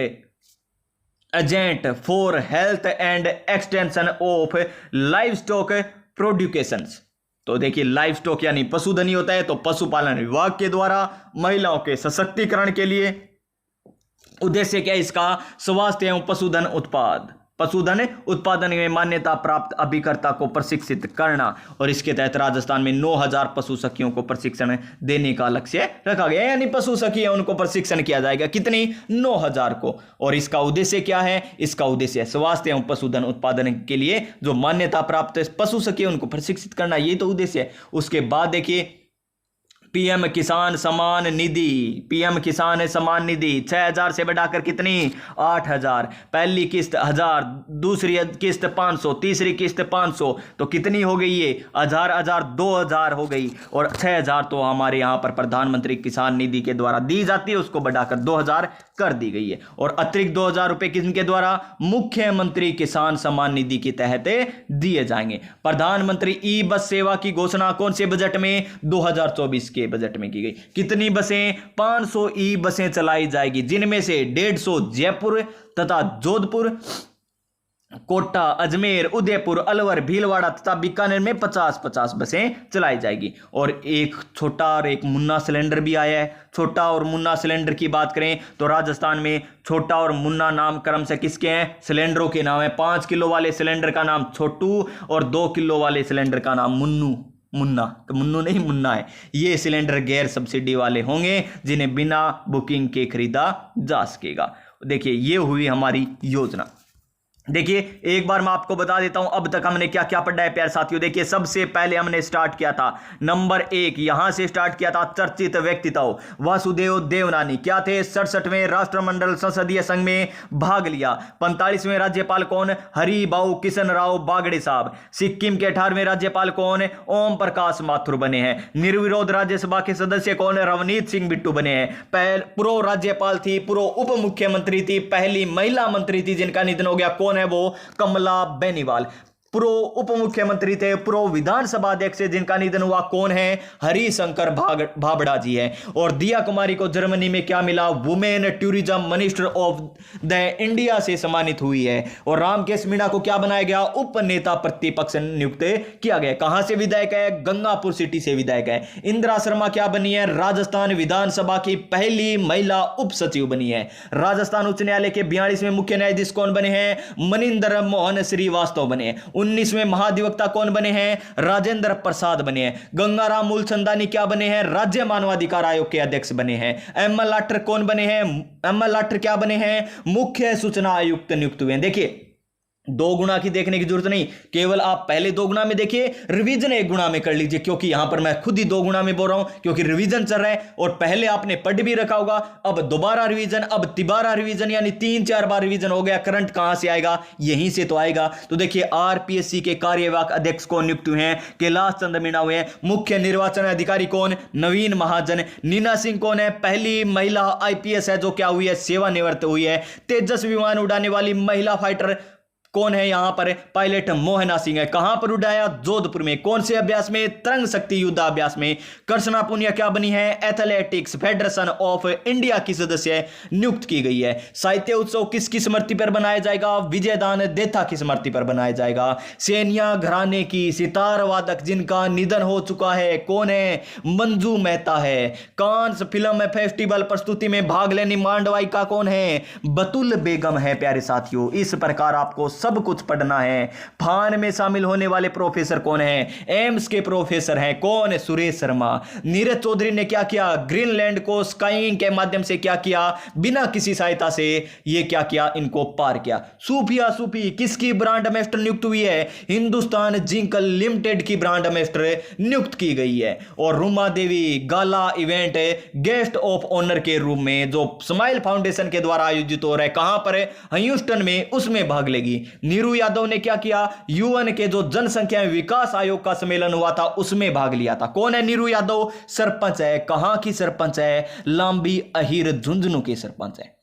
agent for health and extension of live stock productions. तो देखिए लाइव स्टॉक यानी पशुधन ही होता है। तो पशुपालन विभाग के द्वारा महिलाओं के सशक्तिकरण के लिए उद्देश्य क्या है इसका? स्वास्थ्य एवं पशुधन उत्पादन में मान्यता प्राप्त अभिकर्ता को प्रशिक्षित करना। और इसके तहत राजस्थान में 9,000 पशु सखियों को प्रशिक्षण देने का लक्ष्य रखा गया। यानी पशु सखी है उनको प्रशिक्षण किया जाएगा। कितनी? 9,000 को। और इसका उद्देश्य क्या है? इसका उद्देश्य है स्वास्थ्य एवं पशुधन उत्पादन के लिए जो मान्यता प्राप्त पशु सखी उनको प्रशिक्षित करना, ये तो उद्देश्य है। उसके बाद देखिए पीएम किसान सम्मान निधि 6,000 से बढ़ाकर कितनी? 8,000। पहली किस्त 1,000, दूसरी किस्त 500, तीसरी किस्त 500। तो कितनी हो गई ये? 1,000 2,000 हो गई। और 6,000 तो हमारे यहाँ पर प्रधानमंत्री किसान निधि के द्वारा दी जाती है, उसको बढ़ाकर 2,000 कर दी गई है। और अतिरिक्त 2,000 रुपए किसके द्वारा? मुख्यमंत्री किसान सम्मान निधि के तहत दिए जाएंगे। प्रधानमंत्री ई बस सेवा की घोषणा कौन से बजट में? 2024 के बजट में की गई। कितनी बसें? 500 ई बसें चलाई जाएगी, जिनमें से 150 जयपुर तथा जोधपुर, कोटा, अजमेर, उदयपुर, अलवर, भीलवाड़ा तथा बीकानेर में 50-50 बसें चलाई जाएगी। और एक छोटा और एक मुन्ना सिलेंडर भी आया है। छोटा और मुन्ना सिलेंडर की बात करें तो राजस्थान में छोटा और मुन्ना नामकरण से किसके हैं? सिलेंडरों के नाम है। 5 किलो वाले सिलेंडर का नाम छोटू और 2 किलो वाले सिलेंडर का नाम मुन्ना। तो मुन्नू नहीं, मुन्ना है। ये सिलेंडर गैर सब्सिडी वाले होंगे जिन्हें बिना बुकिंग के खरीदा जा सकेगा। देखिए ये हुई हमारी योजना। देखिए एक बार मैं आपको बता देता हूं अब तक हमने क्या क्या पढ़ा है प्यारे साथियों। देखिए सबसे पहले हमने स्टार्ट किया था नंबर 1, यहां से स्टार्ट किया था चर्चित व्यक्तित्व वासुदेव देवनानी। क्या थे? 67वें राष्ट्रमंडल संसदीय संघ में भाग लिया। 45वें राज्यपाल कौन? हरिभाऊ किशन राव बागड़े साहब। सिक्किम के 18वें राज्यपाल कौन? ओम प्रकाश माथुर बने हैं। निर्विरोध राज्यसभा के सदस्य कौन? रवनीत सिंह बिट्टू बने हैं। पूर्व राज्यपाल थी, पूर्व उप मुख्यमंत्री थी, पहली महिला मंत्री थी जिनका निधन हो गया, कौन है वो? कमला बेनीवाल। पूर्व उप मुख्यमंत्री थे, पूर्व विधानसभा अध्यक्ष जिनका निधन हुआ, कौन है? हरिशंकर भाबड़ा जी है। और दिया कुमारी को जर्मनी में क्या मिला? Women tourism minister of the India से सम्मानित हुई है। और रामकेश मीणा को क्या बनाया गया? उप नेता प्रतिपक्ष नियुक्त किया गया। कहां से विधायक है? गंगापुर सिटी से विधायक है। इंदिरा शर्मा क्या बनी है? राजस्थान विधानसभा की पहली महिला उप सचिव बनी है। राजस्थान उच्च न्यायालय के 42वें मुख्य न्यायाधीश कौन बने हैं? मनिंदर मोहन श्रीवास्तव बने हैं। 19वें महाधिवक्ता कौन बने हैं? राजेंद्र प्रसाद बने हैं। गंगाराम मूलचंदानी क्या बने हैं? राज्य मानवाधिकार आयोग के अध्यक्ष बने हैं। एम एल लाठर कौन बने हैं? एम एल लाठर क्या बने हैं? मुख्य सूचना आयुक्त नियुक्त हुए हैं। देखिए, दो गुना की देखने की जरूरत नहीं, केवल आप पहले दो गुना में देखिए, रिवीजन एक गुना में कर लीजिए, क्योंकि यहां पर मैं खुद ही दो गुना में बोल रहा हूं, क्योंकि रिवीजन चल रहा है और पहले आपने पढ़ भी रखा होगा। अब दोबारा रिवीजन, अब तिबारा रिवीजन, यानी 3-4 बार रिवीजन हो गया। करंट कहां से आएगा? यहीं से तो आएगा। तो देखिए, आरपीएससी के कार्यवाहक अध्यक्ष कौन नियुक्त हुए हैं? कैलाश चंद्र मीणा हुए हैं। मुख्य निर्वाचन अधिकारी कौन? नवीन महाजन। नीना सिंह कौन है? पहली महिला आईपीएस है जो क्या हुई है? सेवानिवृत्त हुई है। तेजस विमान उड़ाने वाली महिला फाइटर कौन है? यहां पर पायलट मोहना सिंह है। कहां पर उड़ाया? जोधपुर में। कौन से अभ्यास में? तरंग शक्ति युद्धाभ्यास में। कृष्णा पुनिया क्या बनी है? एथलेटिक्स फेडरेशन ऑफ इंडिया की सदस्य नियुक्त की गई है। साहित्य उत्सव किसकी स्मृति पर बनाया जाएगा? विजयदान देथा की स्मृति पर बनाया जाएगा। सेनिया घराने की सितार वादक जिनका निधन हो चुका है, कौन है? मंजू मेहता है। कांस फिल्म फेस्टिवल प्रस्तुति में भाग लेने मांडवाई का कौन है? बतुल बेगम है। प्यारे साथियों, इस प्रकार आपको सब कुछ पढ़ना है। फान में शामिल होने वाले प्रोफेसर कौन है? एम्स के प्रोफेसर हैं। कौन? सुरेश शर्मा। नीरज चौधरी ने क्या किया? ग्रीनलैंड को स्काइंग के माध्यम से क्या किया? बिना किसी सहायता से ये क्या किया? इनको पार किया। सूफिया सूफी किसकी ब्रांड एम्बेसडर नियुक्त हुई है? हिंदुस्तान जिंक लिमिटेड की ब्रांड एम्बेसडर नियुक्त की गई है। और Ruma Devi gala event guest of honour के रूप में जो स्माइल फाउंडेशन के द्वारा आयोजित हो रहा है, कहां पर है? ह्यूस्टन में, उसमें भाग लेगी। नीरू यादव ने क्या किया? यूएन के जो जनसंख्या विकास आयोग का सम्मेलन हुआ था उसमें भाग लिया था। कौन है नीरू यादव? सरपंच है। कहां की सरपंच है? लांबी अहीर झुंझुनू की सरपंच है।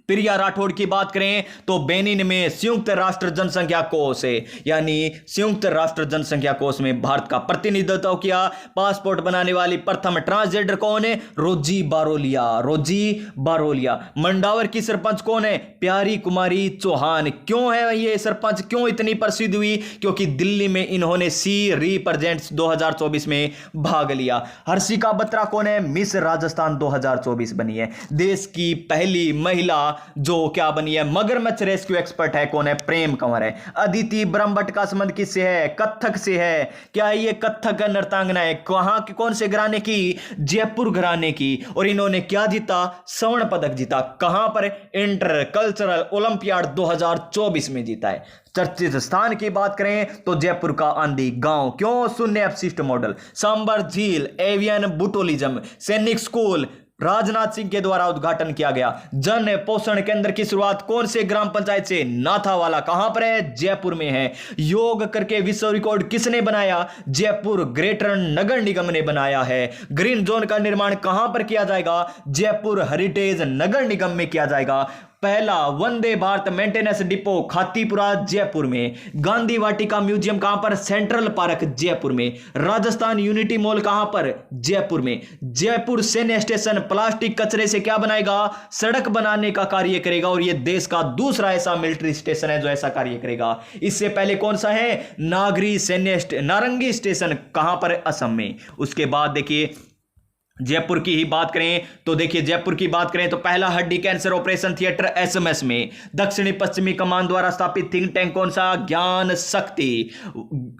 प्रिया राठौड़ की बात करें तो बेनिन में संयुक्त राष्ट्र जनसंख्या कोष है, यानी संयुक्त राष्ट्र जनसंख्या कोष में भारत का प्रतिनिधित्व किया। पासपोर्ट बनाने वाली प्रथम ट्रांसजेंडर कौन है? रोजी बारोलिया। रोजी बारोलिया। मंडावर की सरपंच कौन है? प्यारी कुमारी चौहान। क्यों है ये सरपंच, क्यों इतनी प्रसिद्ध हुई? क्योंकि दिल्ली में इन्होंने सी रिप्रेजेंट्स 2024 में भाग लिया। हर्षिका बत्रा कौन है? मिस राजस्थान 2024 बनी है। देश की पहली महिला जो क्या बनी है? मगरमच्छ रेस्क्यू एक्सपर्ट है। कौन है? प्रेम कंवर है। अदिति ब्रह्मभट्ट का संबंध किससे है? कथक से है। क्या ये कथक नर्तांगना है? कहां की, कौन से घराने की? जयपुर घराने की। और इन्होंने क्या जीता? स्वर्ण पदक जीता। कहां पर? इंटर कल्चरल ओलंपियाड 2024 में जीता है। चर्चित स्थान की बात करें तो जयपुर का आंधी गांव। क्यों? शून्य अपशिष्ट मॉडल। सांबर झील, एवियन बुटोलिज्म, सैनिक स्कूल राजनाथ सिंह के द्वारा उद्घाटन किया गया। जन पोषण केंद्र की शुरुआत कौन से ग्राम पंचायत से? नाथावाला। कहां पर है? जयपुर में है। योग करके विश्व रिकॉर्ड किसने बनाया? जयपुर ग्रेटर नगर निगम ने बनाया है। ग्रीन जोन का निर्माण कहां पर किया जाएगा? जयपुर हेरिटेज नगर निगम में किया जाएगा। पहला वंदे भारत मेंटेनेंस डिपो खातीपुरा जयपुर में। गांधी वाटिका म्यूजियम कहां पर? सेंट्रल पार्क जयपुर में। राजस्थान यूनिटी मॉल कहां पर? जयपुर में। जयपुर सैन्य स्टेशन प्लास्टिक कचरे से क्या बनाएगा? सड़क बनाने का कार्य करेगा। और यह देश का दूसरा ऐसा मिलिट्री स्टेशन है जो ऐसा कार्य करेगा। इससे पहले कौन सा है? नारंगी स्टेशन कहां पर? असम में। उसके बाद देखिए जयपुर की ही बात करें तो देखिए जयपुर की बात करें तो पहला हड्डी कैंसर ऑपरेशन थिएटर एसएमएस में। दक्षिणी पश्चिमी कमान द्वारा स्थापित थिंक टैंक कौन सा? ज्ञान शक्ति।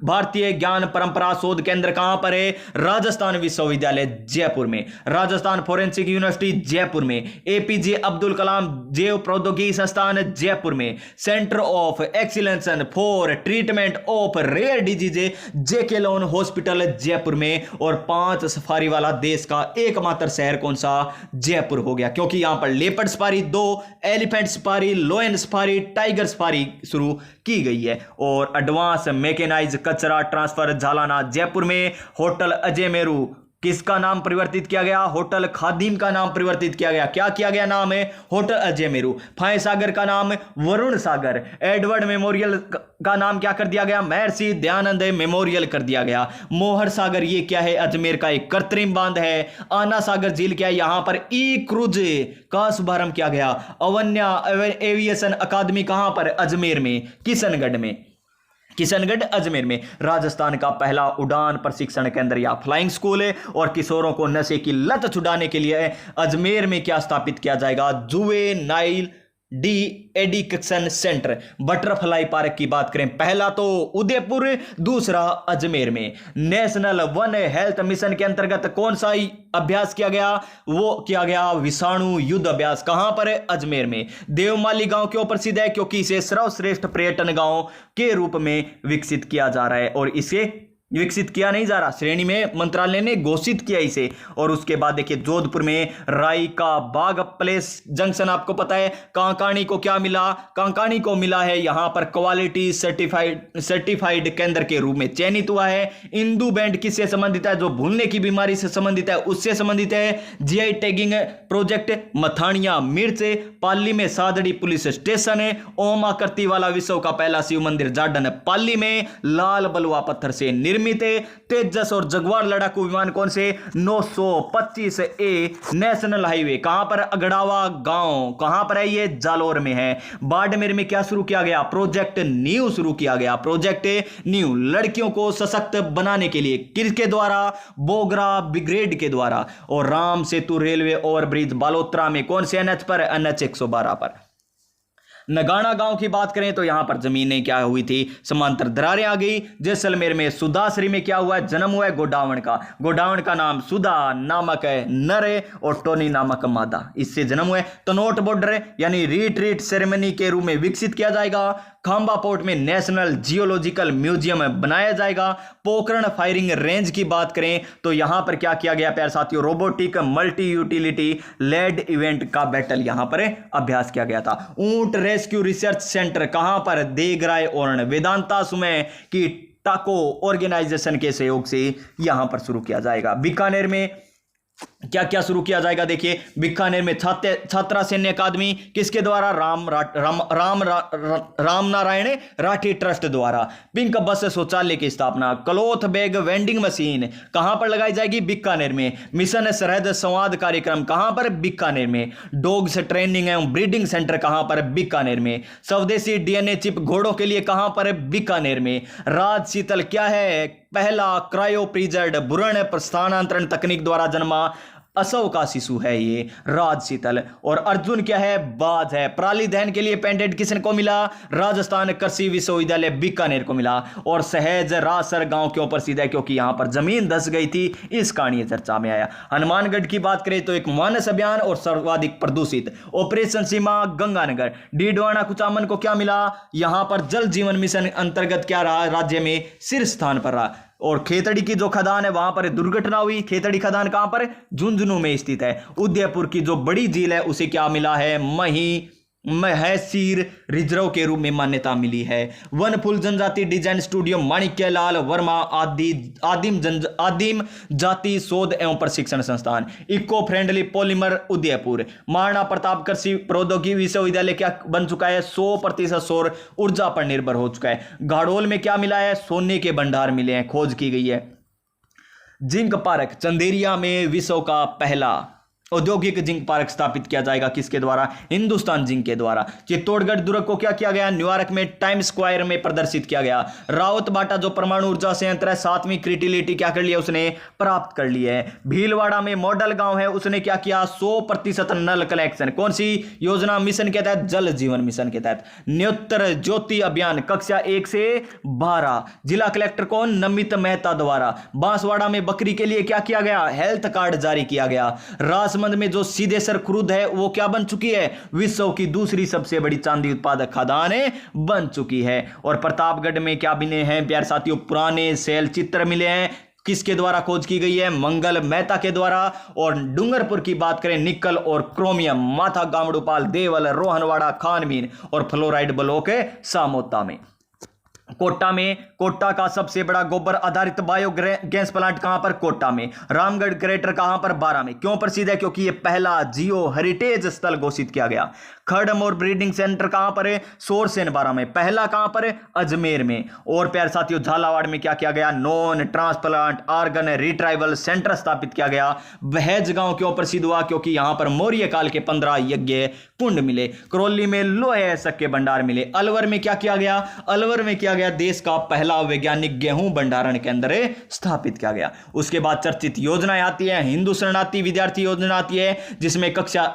भारतीय ज्ञान परंपरा शोध केंद्र कहां पर है? राजस्थान विश्वविद्यालय जयपुर में। राजस्थान फोरेंसिक यूनिवर्सिटी जयपुर में। एपीजे अब्दुल कलाम जैव प्रौद्योगिकी संस्थान जयपुर में। Centre of excellence for treatment of rare disease JK Lon hospital Jaipur में। और 5 सफारी वाला देश का एकमात्र शहर कौन सा? जयपुर हो गया, क्योंकि यहां पर leopard safari 2, elephant safari, लोयन safari, tiger safari शुरू की गई है। और एडवांस मैकेनाइज कचरा ट्रांसफर झालाना जयपुर में। होटल अजय मेरू किसका नाम परिवर्तित किया गया? होटल खादिम का नाम परिवर्तित किया गया। क्या किया गया? नाम है होटल अजय मेरू। फाय सागर का नाम वरुण सागर। एडवर्ड मेमोरियल का नाम क्या कर दिया गया? महर्षि दयानंद मेमोरियल कर दिया गया। मोहर सागर ये क्या है? अजमेर का एक कृत्रिम बांध है। आना सागर झील क्या है? यहां पर ई क्रूज का शुभारंभ किया गया। अवन्या एविएशन अकादमी कहां पर? अजमेर में, किशनगढ़ में, किशनगढ़ अजमेर में। राजस्थान का पहला उड़ान प्रशिक्षण केंद्र या फ्लाइंग स्कूल है। और किशोरों को नशे की लत छुड़ाने के लिए अजमेर में क्या स्थापित किया जाएगा? Juvenile de addiction centre. Butterfly park की बात करें, पहला तो उदयपुर, दूसरा अजमेर में। नेशनल वन हेल्थ मिशन के अंतर्गत कौन सा अभ्यास किया गया? वो किया गया विषाणु युद्ध अभ्यास। कहां पर? अजमेर में। देवमाली गांव क्यों प्रसिद्ध है? क्योंकि इसे सर्वश्रेष्ठ पर्यटन गांव के रूप में विकसित किया जा रहा है। और इसे विकसित किया नहीं जा रहा, श्रेणी में मंत्रालय ने घोषित किया इसे। और उसके बाद देखिए जोधपुर में राई का बाग प्लेस जंक्शन, आपको पता है। कांकाणी को क्या मिला? कांकाणी को मिला है यहां पर क्वालिटी सर्टिफाइड केंद्र के रूप में चयनित हुआ है। इंदू बैंड किससे संबंधित है? जो भूलने की बीमारी से संबंधित है, उससे संबंधित है। जीआई टैगिंग प्रोजेक्ट मथानिया मिर्च। पाली में सादड़ी पुलिस स्टेशन है। ओम आकृति वाला विश्व का पहला शिव मंदिर जार्डन पाली में लाल बलुआ पत्थर से निर्मित। तेजस और जगुआर लड़ाकू विमान कौन से? 925 ए नेशनल हाईवे। कहां पर? अगड़ावा गांव। कहां पर है ये? जालोर में है। बाड़मेर में क्या शुरू किया गया? प्रोजेक्ट न्यू शुरू किया गया। प्रोजेक्ट न्यू लड़कियों को सशक्त बनाने के लिए। किसके द्वारा? बोगरा ब्रिगेड के द्वारा। और राम सेतु रेलवे ओवरब्रिज बालोतरा में कौन से एनएच पर? एनएच 112 पर। नगाना गांव की बात करें तो यहां पर जमीनें क्या हुई थी? समांतर दरारें आ गई। जैसलमेर में सुदासरी में क्या हुआ है? जन्म हुआ है गोडावण का। गोडावण का नाम सुधा नामक है नर है और टोनी नामक मादा, इससे जन्म हुआ है। तनोट बॉर्डर यानी रिट्रीट सेरेमनी के रूप में विकसित किया जाएगा। खांबा पोर्ट में नेशनल जियोलॉजिकल म्यूजियम बनाया जाएगा। पोखरण फायरिंग रेंज की बात करें तो यहां पर क्या किया गया प्यारे साथियों? Robotic multi utility led event का बैटल यहां पर अभ्यास किया गया था। ऊंट रेस्क्यू रिसर्च सेंटर कहां पर? देगराय और वेदांता सुमे की टाको ऑर्गेनाइजेशन के सहयोग से यहां पर शुरू किया जाएगा। बीकानेर में क्या क्या शुरू किया जाएगा? देखिए बीकानेर में छात्रा सैन्य अकादमी किसके द्वारा? राम नारायण राठी ट्रस्ट द्वारा। पिंक बस शौचालय की स्थापना। क्लॉथ बैग वेंडिंग मशीन कहां पर लगाई जाएगी? बीकानेर में। मिशन सरहद संवाद कार्यक्रम कहां पर? बीकानेर में। डॉग्स ट्रेनिंग एवं ब्रीडिंग सेंटर कहां पर? बीकानेर में। स्वदेशी डीएनए चिप घोड़ों के लिए कहां पर? बीकानेर में। राज शीतल क्या है? पहला क्रायो प्रिजर्ड भ्रूण स्थानांतरण तकनीक द्वारा जन्मा असव का शिशु है ये राज शीतल। और अर्जुन क्या है? बाज है। पराली दहन के लिए पेटेंट किसने को मिला? राजस्थान कृषि विश्वविद्यालय बीकानेर को मिला। और सहज रासर गांव क्यों प्रसिद्ध है? क्योंकि यहां पर जमीन धंस गई थी, इस कहानी चर्चा में आया। हनुमानगढ़ की बात करें तो एक मानस अभियान और सर्वाधिक प्रदूषित। ऑपरेशन सीमा गंगानगर। डीडवाना कुचामन को क्या मिला? यहां पर जल जीवन मिशन अंतर्गत क्या रहा? राज्य में शीर्ष स्थान पर रहा। और खेतड़ी की जो खदान है वहां पर दुर्घटना हुई। खेतड़ी खदान कहां पर? झुंझुनू में स्थित है। उदयपुर की जो बड़ी झील है उसे क्या मिला है? महसीर रिजर्व के रूप में मान्यता मिली है। वनफुल जनजाति डिजाइन स्टूडियो माणिक्यलाल वर्मा आदिम जाति शोध एवं प्रशिक्षण संस्थान। Eco friendly polymer Udaipur. Maharana Pratap कृषि प्रौद्योगिकी विश्वविद्यालय क्या बन चुका है? 100% सौर ऊर्जा पर निर्भर हो चुका है। घाड़ोल में क्या मिला है? सोने के भंडार मिले हैं, खोज की गई है। जिंक पार्क चंदेरिया में विश्व का पहला औद्योगिक जिंक पार्क स्थापित किया जाएगा। किसके द्वारा? हिंदुस्तान जिंक के द्वारा। चित्तौड़गढ़ दुर्ग को क्या किया गया? न्यूयॉर्क में टाइम स्क्वायर में प्रदर्शित किया गया। रावत बाटा जो परमाणु ऊर्जा संयंत्र है 7वीं क्रिटिलिटी क्या कर लिया? उसने प्राप्त कर ली है। भीलवाड़ा में मॉडल गांव है, उसने क्या किया? 100% नल कलेक्शन। कौन सी योजना? मिशन के तहत, जल जीवन मिशन के तहत। न्योत्तर ज्योति अभियान कक्षा 1 से 12। जिला कलेक्टर कौन? नमित मेहता द्वारा। बांसवाड़ा में बकरी के लिए क्या किया गया? हेल्थ कार्ड जारी किया गया। राजमंद में जो सीधेसर क्रूद है वो क्या बन चुकी है? विश्व की दूसरी सबसे बड़ी चांदी उत्पादक खदान बन चुकी है। और प्रतापगढ़ में क्या मिले हैं प्यारे साथियों? पुराने शैल चित्र मिले हैं। किसके द्वारा खोज की गई है? मंगल मेहता के द्वारा। और डूंगरपुर की बात करें निकल और क्रोमियम माथा गामड़ूपाल देवल रोहनवाड़ा खानमीन और फ्लोराइड ब्लॉक सामोता में। कोटा में, कोटा का सबसे बड़ा गोबर आधारित बायो गैस प्लांट कहां पर? कोटा में। रामगढ़ ग्रेटर कहां पर? बारां में। क्यों प्रसिद्ध है? क्योंकि यह पहला जियो हेरिटेज स्थल घोषित किया गया। खड़म और ब्रीडिंग सेंटर कहां पर है? सोरसेन बारां में। पहला कहां पर है? अजमेर में। और प्यारे साथियों, झालावाड़ में क्या किया गया? Non transplant organ retrieval centre स्थापित किया गया। बहज गांव क्यों प्रसिद्ध हुआ? क्योंकि यहां पर मौर्य काल के 15 यज्ञ कुंड मिले। करौली में लोहे के भंडार मिले। अलवर में क्या किया गया? अलवर में किया गया देश का पहला वैज्ञानिक गेहूं भंडारण केंद्र स्थापित किया गया। उसके बाद चर्चित योजनाएं आती है। हिंदू शरणार्थी विद्यार्थी योजना आती है, जिसमें कक्षा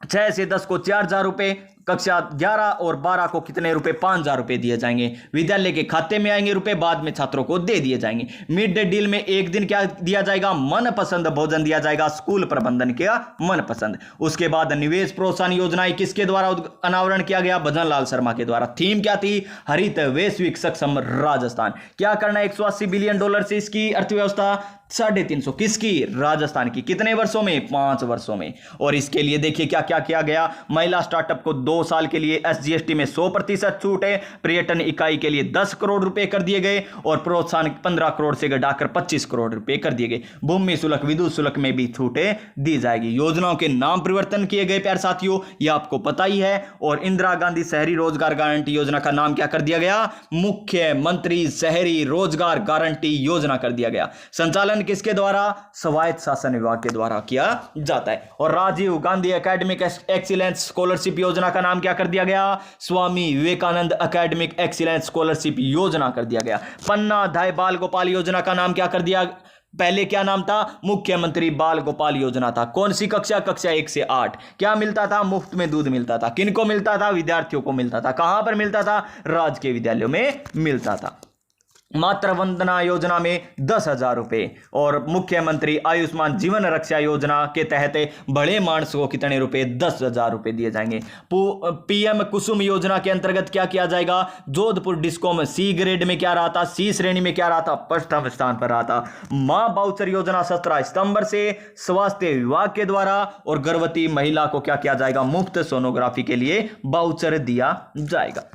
6 से 10 को 4,000 रुपए, कक्षा 11 और 12 को कितने रुपए? 5,000 रुपए दिए जाएंगे। विद्यालय के खाते में आएंगे रुपए, बाद में छात्रों को दे दिए जाएंगे। मिड डे मील में एक दिन क्या दिया जाएगा? मनपसंद भोजन दिया जाएगा, स्कूल प्रबंधन का मनपसंद। उसके बाद निवेश प्रोत्साहन योजनाएं किसके द्वारा अनावरण किया गया? भजन लाल शर्मा के द्वारा। थीम क्या थी? हरित वैश्विक सक्षम राजस्थान। क्या करना है? 180 बिलियन डॉलर से इसकी अर्थव्यवस्था 350। किसकी? राजस्थान की। कितने वर्षों में? 5 वर्षों में। और इसके लिए देखिए क्या क्या किया गया। महिला स्टार्टअप को 2 साल के लिए SGST में 100% छूट है। पर्यटन इकाई के लिए 10 करोड़ रुपए कर दिए गए और प्रोत्साहन 15 करोड़ से घटाकर 25 करोड़ रुपए कर दिए गए। भूमि शुल्क, विद्युत शुल्क में भी छूटें दी जाएगी। योजनाओं के नाम परिवर्तन किए गए प्यारे साथियों, यह आपको पता ही है। और इंदिरा गांधी शहरी रोजगार गारंटी योजना का नाम क्या कर दिया गया? मुख्यमंत्री शहरी रोजगार गारंटी योजना कर दिया गया। संचालन किसके द्वारा? स्वायत्त शासन विभाग के द्वारा किया जाता है। और Rajiv Gandhi academic excellence scholarship योजना का नाम क्या कर दिया गया? Swami Vivekananda academic excellence scholarship योजना कर दिया गया। पन्ना धाय बाल गोपाल योजना का नाम क्या कर दिया? पहले क्या नाम था? मुख्यमंत्री बाल गोपाल योजना था। कौन सी कक्षा? कक्षा 1 से 8। क्या मिलता था? मुफ्त में दूध मिलता था। किनको मिलता था? विद्यार्थियों को मिलता था। कहां पर मिलता था? राजकीय विद्यालयों में मिलता था। मातृ वंदना योजना में 10,000 रुपए। और मुख्यमंत्री आयुष्मान जीवन रक्षा योजना के तहत बड़े मानस को कितने रुपए? 10,000 रुपए दिए जाएंगे। PM कुसुम योजना के अंतर्गत क्या किया जाएगा? जोधपुर डिस्कॉम C ग्रेड में क्या रहा था? C श्रेणी में क्या रहा था? प्रथम स्थान पर रहा था। मां बाउचर योजना 17 सितंबर से स्वास्थ्य विभाग के द्वारा। और गर्भवती महिला को क्या किया जाएगा? मुफ्त सोनोग्राफी के लिए बाउचर दिया जाएगा।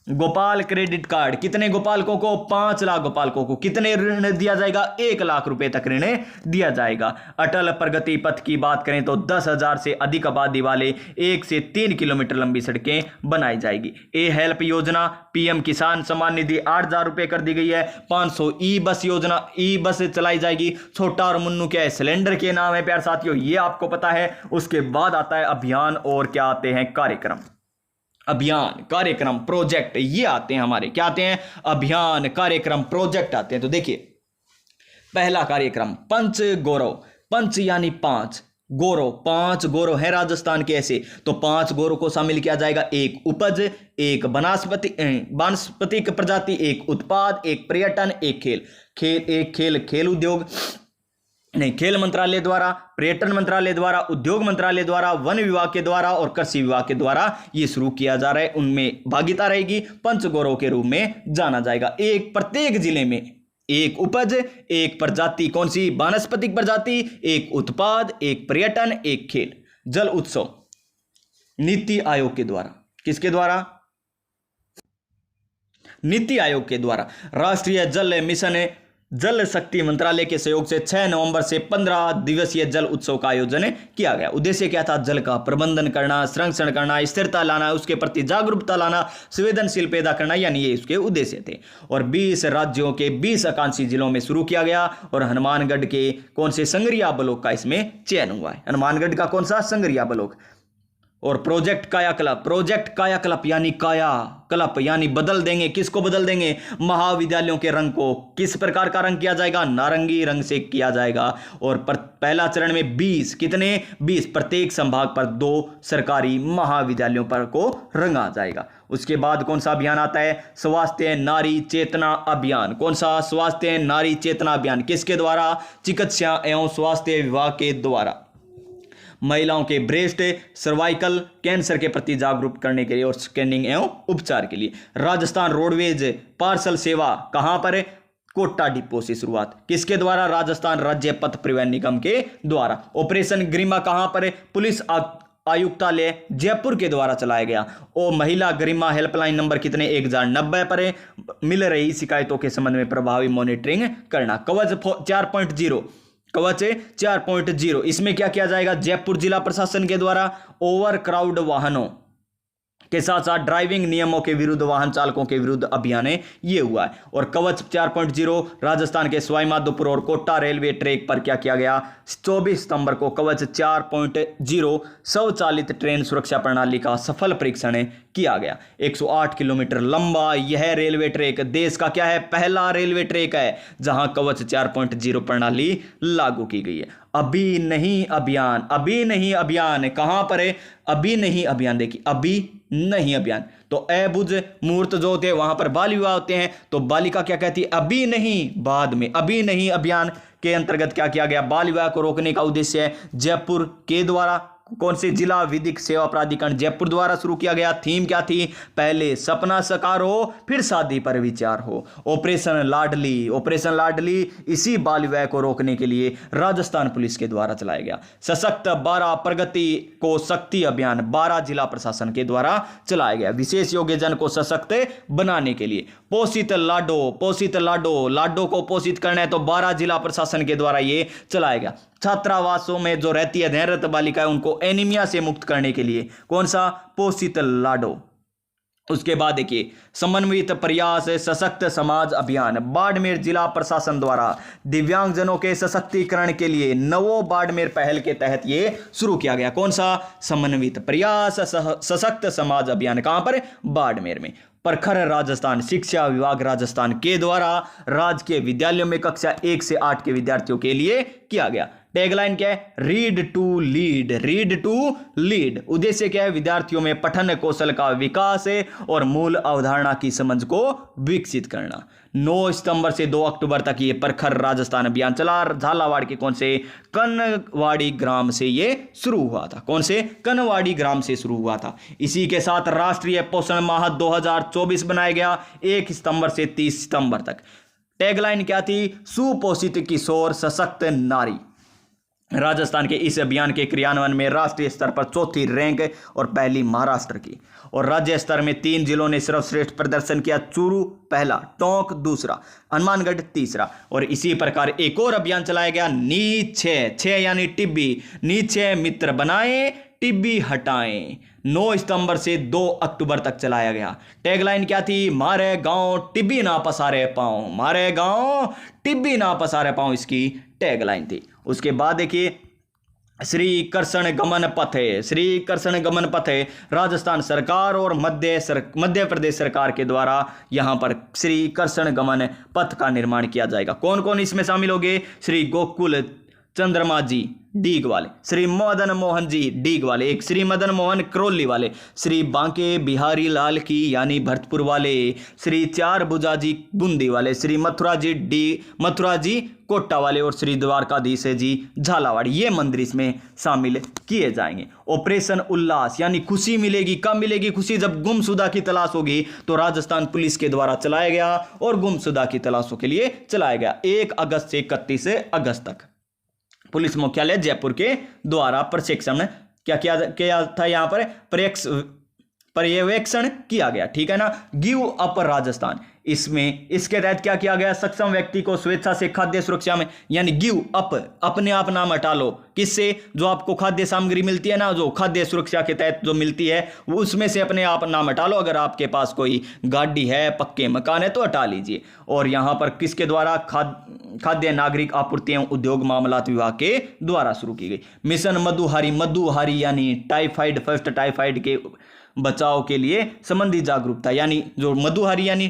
गोपाल क्रेडिट कार्ड, कितने गोपालकों को? 5 लाख गोपालकों को। कितने ऋण दिया जाएगा? 1 लाख रुपए तक ऋण दिया जाएगा। अटल प्रगति पथ की बात करें तो 10,000 से अधिक आबादी वाले 1 से 3 किलोमीटर लंबी सड़कें बनाई जाएगी। ए हेल्प योजना, PM किसान सम्मान निधि 8,000 रुपए कर दी गई है। 500 ई बस योजना, ई बस चलाई जाएगी। छोटा और मुन्नू क्या है? सिलेंडर के नाम है प्यारे साथियों, ये आपको पता है। उसके बाद आता है अभियान और क्या आते हैं? कार्यक्रम। अभियान, कार्यक्रम, प्रोजेक्ट, ये आते हैं हमारे। क्या आते हैं? अभियान, कार्यक्रम, प्रोजेक्ट आते हैं। तो देखिए, पहला कार्यक्रम पंच गौरव। पंच यानी 5, गौरव, 5 गौरव है राजस्थान के ऐसे। तो 5 गौरव को शामिल किया जाएगा। 1 उपज, 1 वानस्पतिक प्रजाति, 1 उत्पाद, 1 पर्यटन, 1 खेल, खेल उद्योग नहीं, खेल मंत्रालय द्वारा, पर्यटन मंत्रालय द्वारा, उद्योग मंत्रालय द्वारा, वन विभाग के द्वारा और कृषि विभाग के द्वारा ये शुरू किया जा रहा है। उनमें भागीदारी रहेगी। पंच गौरव के रूप में जाना जाएगा। एक प्रत्येक जिले में 1 उपज, 1 प्रजाति, कौन सी? वानस्पतिक प्रजाति, 1 उत्पाद, 1 पर्यटन, 1 खेल। जल उत्सव नीति आयोग के द्वारा। किसके द्वारा? नीति आयोग के द्वारा। राष्ट्रीय जल मिशन जल शक्ति मंत्रालय के सहयोग से 6 नवंबर से 15 दिवसीय जल उत्सव का आयोजन किया गया। उद्देश्य क्या था? जल का प्रबंधन करना, संरक्षण करना, स्थिरता लाना, उसके प्रति जागरूकता लाना, संवेदनशील पैदा करना, यानी ये उसके उद्देश्य थे। और 20 राज्यों के 20 आकांक्षी जिलों में शुरू किया गया। और हनुमानगढ़ के कौन से? संगरिया ब्लॉक का इसमें चयन हुआ है। हनुमानगढ़ का कौन सा? संगरिया ब्लॉक। और प्रोजेक्ट कायाकल्प, प्रोजेक्ट कायाकल्प यानी कायाकल्प यानी बदल देंगे। किसको बदल देंगे? महाविद्यालयों के रंग को। किस प्रकार का रंग किया जाएगा? नारंगी रंग से किया जाएगा। और पहला चरण में 20, कितने? 20, प्रत्येक संभाग पर 2 सरकारी महाविद्यालयों पर को रंगा जाएगा। उसके बाद कौन सा अभियान आता है? स्वास्थ्य नारी चेतना अभियान। कौन सा? स्वास्थ्य नारी चेतना अभियान। किसके द्वारा? चिकित्सा एवं स्वास्थ्य विभाग के द्वारा। महिलाओं के ब्रेस्ट सर्वाइकल कैंसर के प्रति जागरूक करने के लिए और स्कैनिंग एवं उपचार के लिए। राजस्थान रोडवेज पार्सल सेवा कहां पर है? कोटा डिपो से शुरुआत। किसके द्वारा? राजस्थान राज्य पथ परिवहन निगम के द्वारा। ऑपरेशन ग्रीमा कहां पर है? पुलिस आयुक्तालय जयपुर के द्वारा चलाया गया। और महिला गरिमा हेल्पलाइन नंबर कितने 1090 पर है। मिल रही शिकायतों के संबंध में प्रभावी मॉनिटरिंग करना। कवच 4.0, कवच 4.0 इसमें क्या किया जाएगा, जयपुर जिला प्रशासन के द्वारा ओवर क्राउड वाहनों के साथ साथ ड्राइविंग नियमों के विरुद्ध वाहन चालकों के विरुद्ध अभियान ये हुआ है। और कवच 4.0 राजस्थान के सवाई माधोपुर और कोटा रेलवे ट्रैक पर क्या किया गया, 24 सितंबर को कवच 4.0 स्वचालित ट्रेन सुरक्षा प्रणाली का सफल परीक्षण किया गया। 108 किलोमीटर लंबा यह रेलवे ट्रैक देश का क्या है, पहला रेलवे ट्रैक है जहां कवच 4.0 प्रणाली लागू की गई है। अभी नहीं अभियान, अभी नहीं अभियान कहां पर है, अभी नहीं अभियान, देखिए अभी नहीं अभियान। तो अबुझ मुहूर्त जो होते हैं वहां पर बाल विवाह होते हैं, तो बालिका क्या कहती है, अभी नहीं बाद में। अभी नहीं अभियान के अंतर्गत क्या किया गया, बाल विवाह को रोकने का उद्देश्य है जयपुर के द्वारा, कौन से जिला विधिक सेवा प्राधिकरण जयपुर द्वारा शुरू किया गया। थीम क्या थी, पहले सपना साकार हो फिर शादी पर विचार हो। ऑपरेशन लाडली, ऑपरेशन लाडली इसी बाल विवाह को रोकने के लिए राजस्थान पुलिस के द्वारा चलाया गया। सशक्त 12 प्रगति को शक्ति अभियान 12 जिला प्रशासन के द्वारा चलाया गया, विशेष योग्य जन को सशक्त बनाने के लिए। पोषित लाडो, पोषित लाडो, लाडो को पोषित करना है तो 12 जिला प्रशासन के द्वारा ये चलाया गया। छात्रावासों में जो रहती है धैर्यरत बालिका है उनको एनीमिया से मुक्त करने के लिए कौन सा, पोषित लाडो। उसके बाद देखिए समन्वित प्रयास सशक्त समाज अभियान, बाड़मेर जिला प्रशासन द्वारा दिव्यांगजनों के सशक्तिकरण के लिए नवो बाड़मेर पहल के तहत ये शुरू किया गया। कौन सा, समन्वित प्रयास सशक्त समाज अभियान, कहां पर, बाड़मेर में। प्रखर राजस्थान, शिक्षा विभाग राजस्थान के द्वारा राजकीय विद्यालयों में कक्षा 1 से 8 के विद्यार्थियों के लिए किया गया। टैगलाइन क्या है, read to lead, read to lead. उद्देश्य क्या है, विद्यार्थियों में पठन कौशल का विकास है और मूल अवधारणा की समझ को विकसित करना। 9 सितंबर से 2 अक्टूबर तक ये प्रखर राजस्थान अभियान चला। झालावाड़ के कौन से, कनवाड़ी ग्राम से ये शुरू हुआ था। कौन से, कनवाड़ी ग्राम से शुरू हुआ था। इसी के साथ राष्ट्रीय पोषण माह 2024 बनाया गया 1 सितंबर से 30 सितंबर तक। टैगलाइन क्या थी, सुपोषित किशोर सशक्त नारी। राजस्थान के इस अभियान के क्रियान्वयन में राष्ट्रीय स्तर पर 4थी रैंक और पहली महाराष्ट्र की, और राज्य स्तर में 3 जिलों ने सर्वश्रेष्ठ प्रदर्शन किया। चूरू पहला, टोंक दूसरा, हनुमानगढ़ तीसरा। और इसी प्रकार एक और अभियान चलाया गया, नीचे 6 यानी टिब्बी, नीचे मित्र बनाए टिब्बी हटाएं। 9 सितंबर से 2 अक्टूबर तक चलाया गया। टैगलाइन क्या थी, मारे गांव टिब्बी ना पसारे पांव, मारे गांव टिब्बी ना पसारे पांव इसकी टैगलाइन थी। उसके बाद देखिए श्री कृष्ण गमन पथ है, श्री कृष्ण गमन पथ है राजस्थान सरकार और मध्य प्रदेश सरकार के द्वारा यहाँ पर श्री कृष्ण गमन पथ का निर्माण किया जाएगा। कौन कौन इसमें शामिल होंगे, श्री गोकुल चंद्रमा जी डीग वाले, श्री मदन मोहन जी डीग वाले, एक श्री मदन मोहन क्रोली वाले, श्री बांके बिहारी लाल की यानी भरतपुर वाले, श्री चार भुजा जी बूंदी वाले, श्री मथुरा जी कोट्टा वाले और श्री द्वारकाधीश जी झालावाड़, ये मंदिर इसमें शामिल किए जाएंगे। ऑपरेशन उल्लास यानी खुशी मिलेगी, कब मिलेगी खुशी, जब गुमशुदा की तलाश होगी, तो राजस्थान पुलिस के द्वारा चलाया गया और गुमशुदा की तलाशों के लिए चलाया गया 1 अगस्त से 31 अगस्त तक। पुलिस मुख्यालय जयपुर के द्वारा प्रशिक्षण क्या किया था, यहाँ पर पर्यवेक्षण किया गया, ठीक है ना। गिव अप राजस्थान, इसमें इसके तहत क्या किया गया, सक्षम व्यक्ति को स्वेच्छा से खाद्य सुरक्षा में, यानी गिव अप अपने आप नाम हटा लो, किससे, जो आपको खाद्य सामग्री मिलती है ना, जो खाद्य सुरक्षा के तहत जो मिलती है, वो उसमें से अपने आप नाम हटा लो। अगर आपके पास कोई गाड़ी है, पक्के मकान है तो हटा लीजिए। और यहाँ पर किसके द्वारा, खाद्य नागरिक आपूर्ति एवं उद्योग मामलात विभाग के द्वारा शुरू की गई। मिशन मधुहारी यानी टाइफाइड, फर्स्ट टाइफाइड के बचाव के लिए संबंधी जागरूकता, यानी जो मधुहारी यानी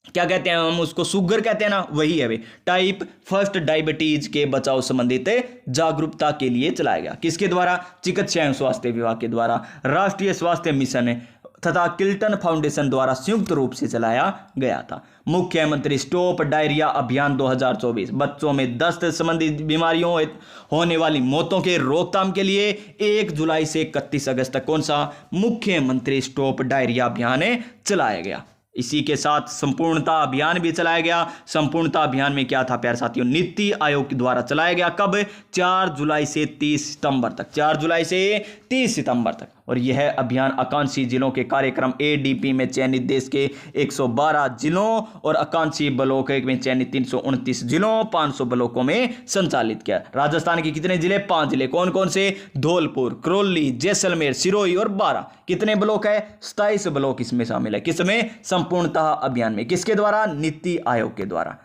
क्या कहते हैं हम उसको, शुगर कहते हैं ना, वही है वे, टाइप फर्स्ट डायबिटीज के बचाव संबंधित जागरूकता के लिए चलाया गया। किसके द्वारा, चिकित्सा एवं स्वास्थ्य विभाग के द्वारा, राष्ट्रीय स्वास्थ्य मिशन तथा किल्टन फाउंडेशन द्वारा संयुक्त रूप से चलाया गया था। मुख्यमंत्री स्टॉप डायरिया अभियान 2024, बच्चों में दस्त संबंधी बीमारियों होने वाली मौतों के रोकथाम के लिए 1 जुलाई से 31 अगस्त तक कौन सा, मुख्यमंत्री स्टॉप डायरिया अभियान चलाया गया। इसी के साथ संपूर्णता अभियान भी चलाया गया। संपूर्णता अभियान में क्या था प्यारे साथियों, नीति आयोग द्वारा चलाया गया। कब? 4 जुलाई से 30 सितंबर तक, 4 जुलाई से 30 सितंबर तक। और यह अभियान आकांक्षी जिलों के कार्यक्रम एडीपी में चयनित देश के 112 जिलों और आकांक्षी ब्लॉक में चयनित 329 जिलों 500 ब्लॉकों में संचालित किया। राजस्थान के कितने जिले? 5 जिले। कौन कौन से? धौलपुर, करौली, जैसलमेर, सिरोही और बारां। कितने ब्लॉक है? 27 ब्लॉक इसमें शामिल है। किसमें? संपूर्णता अभियान में। किसके द्वारा? नीति आयोग के द्वारा।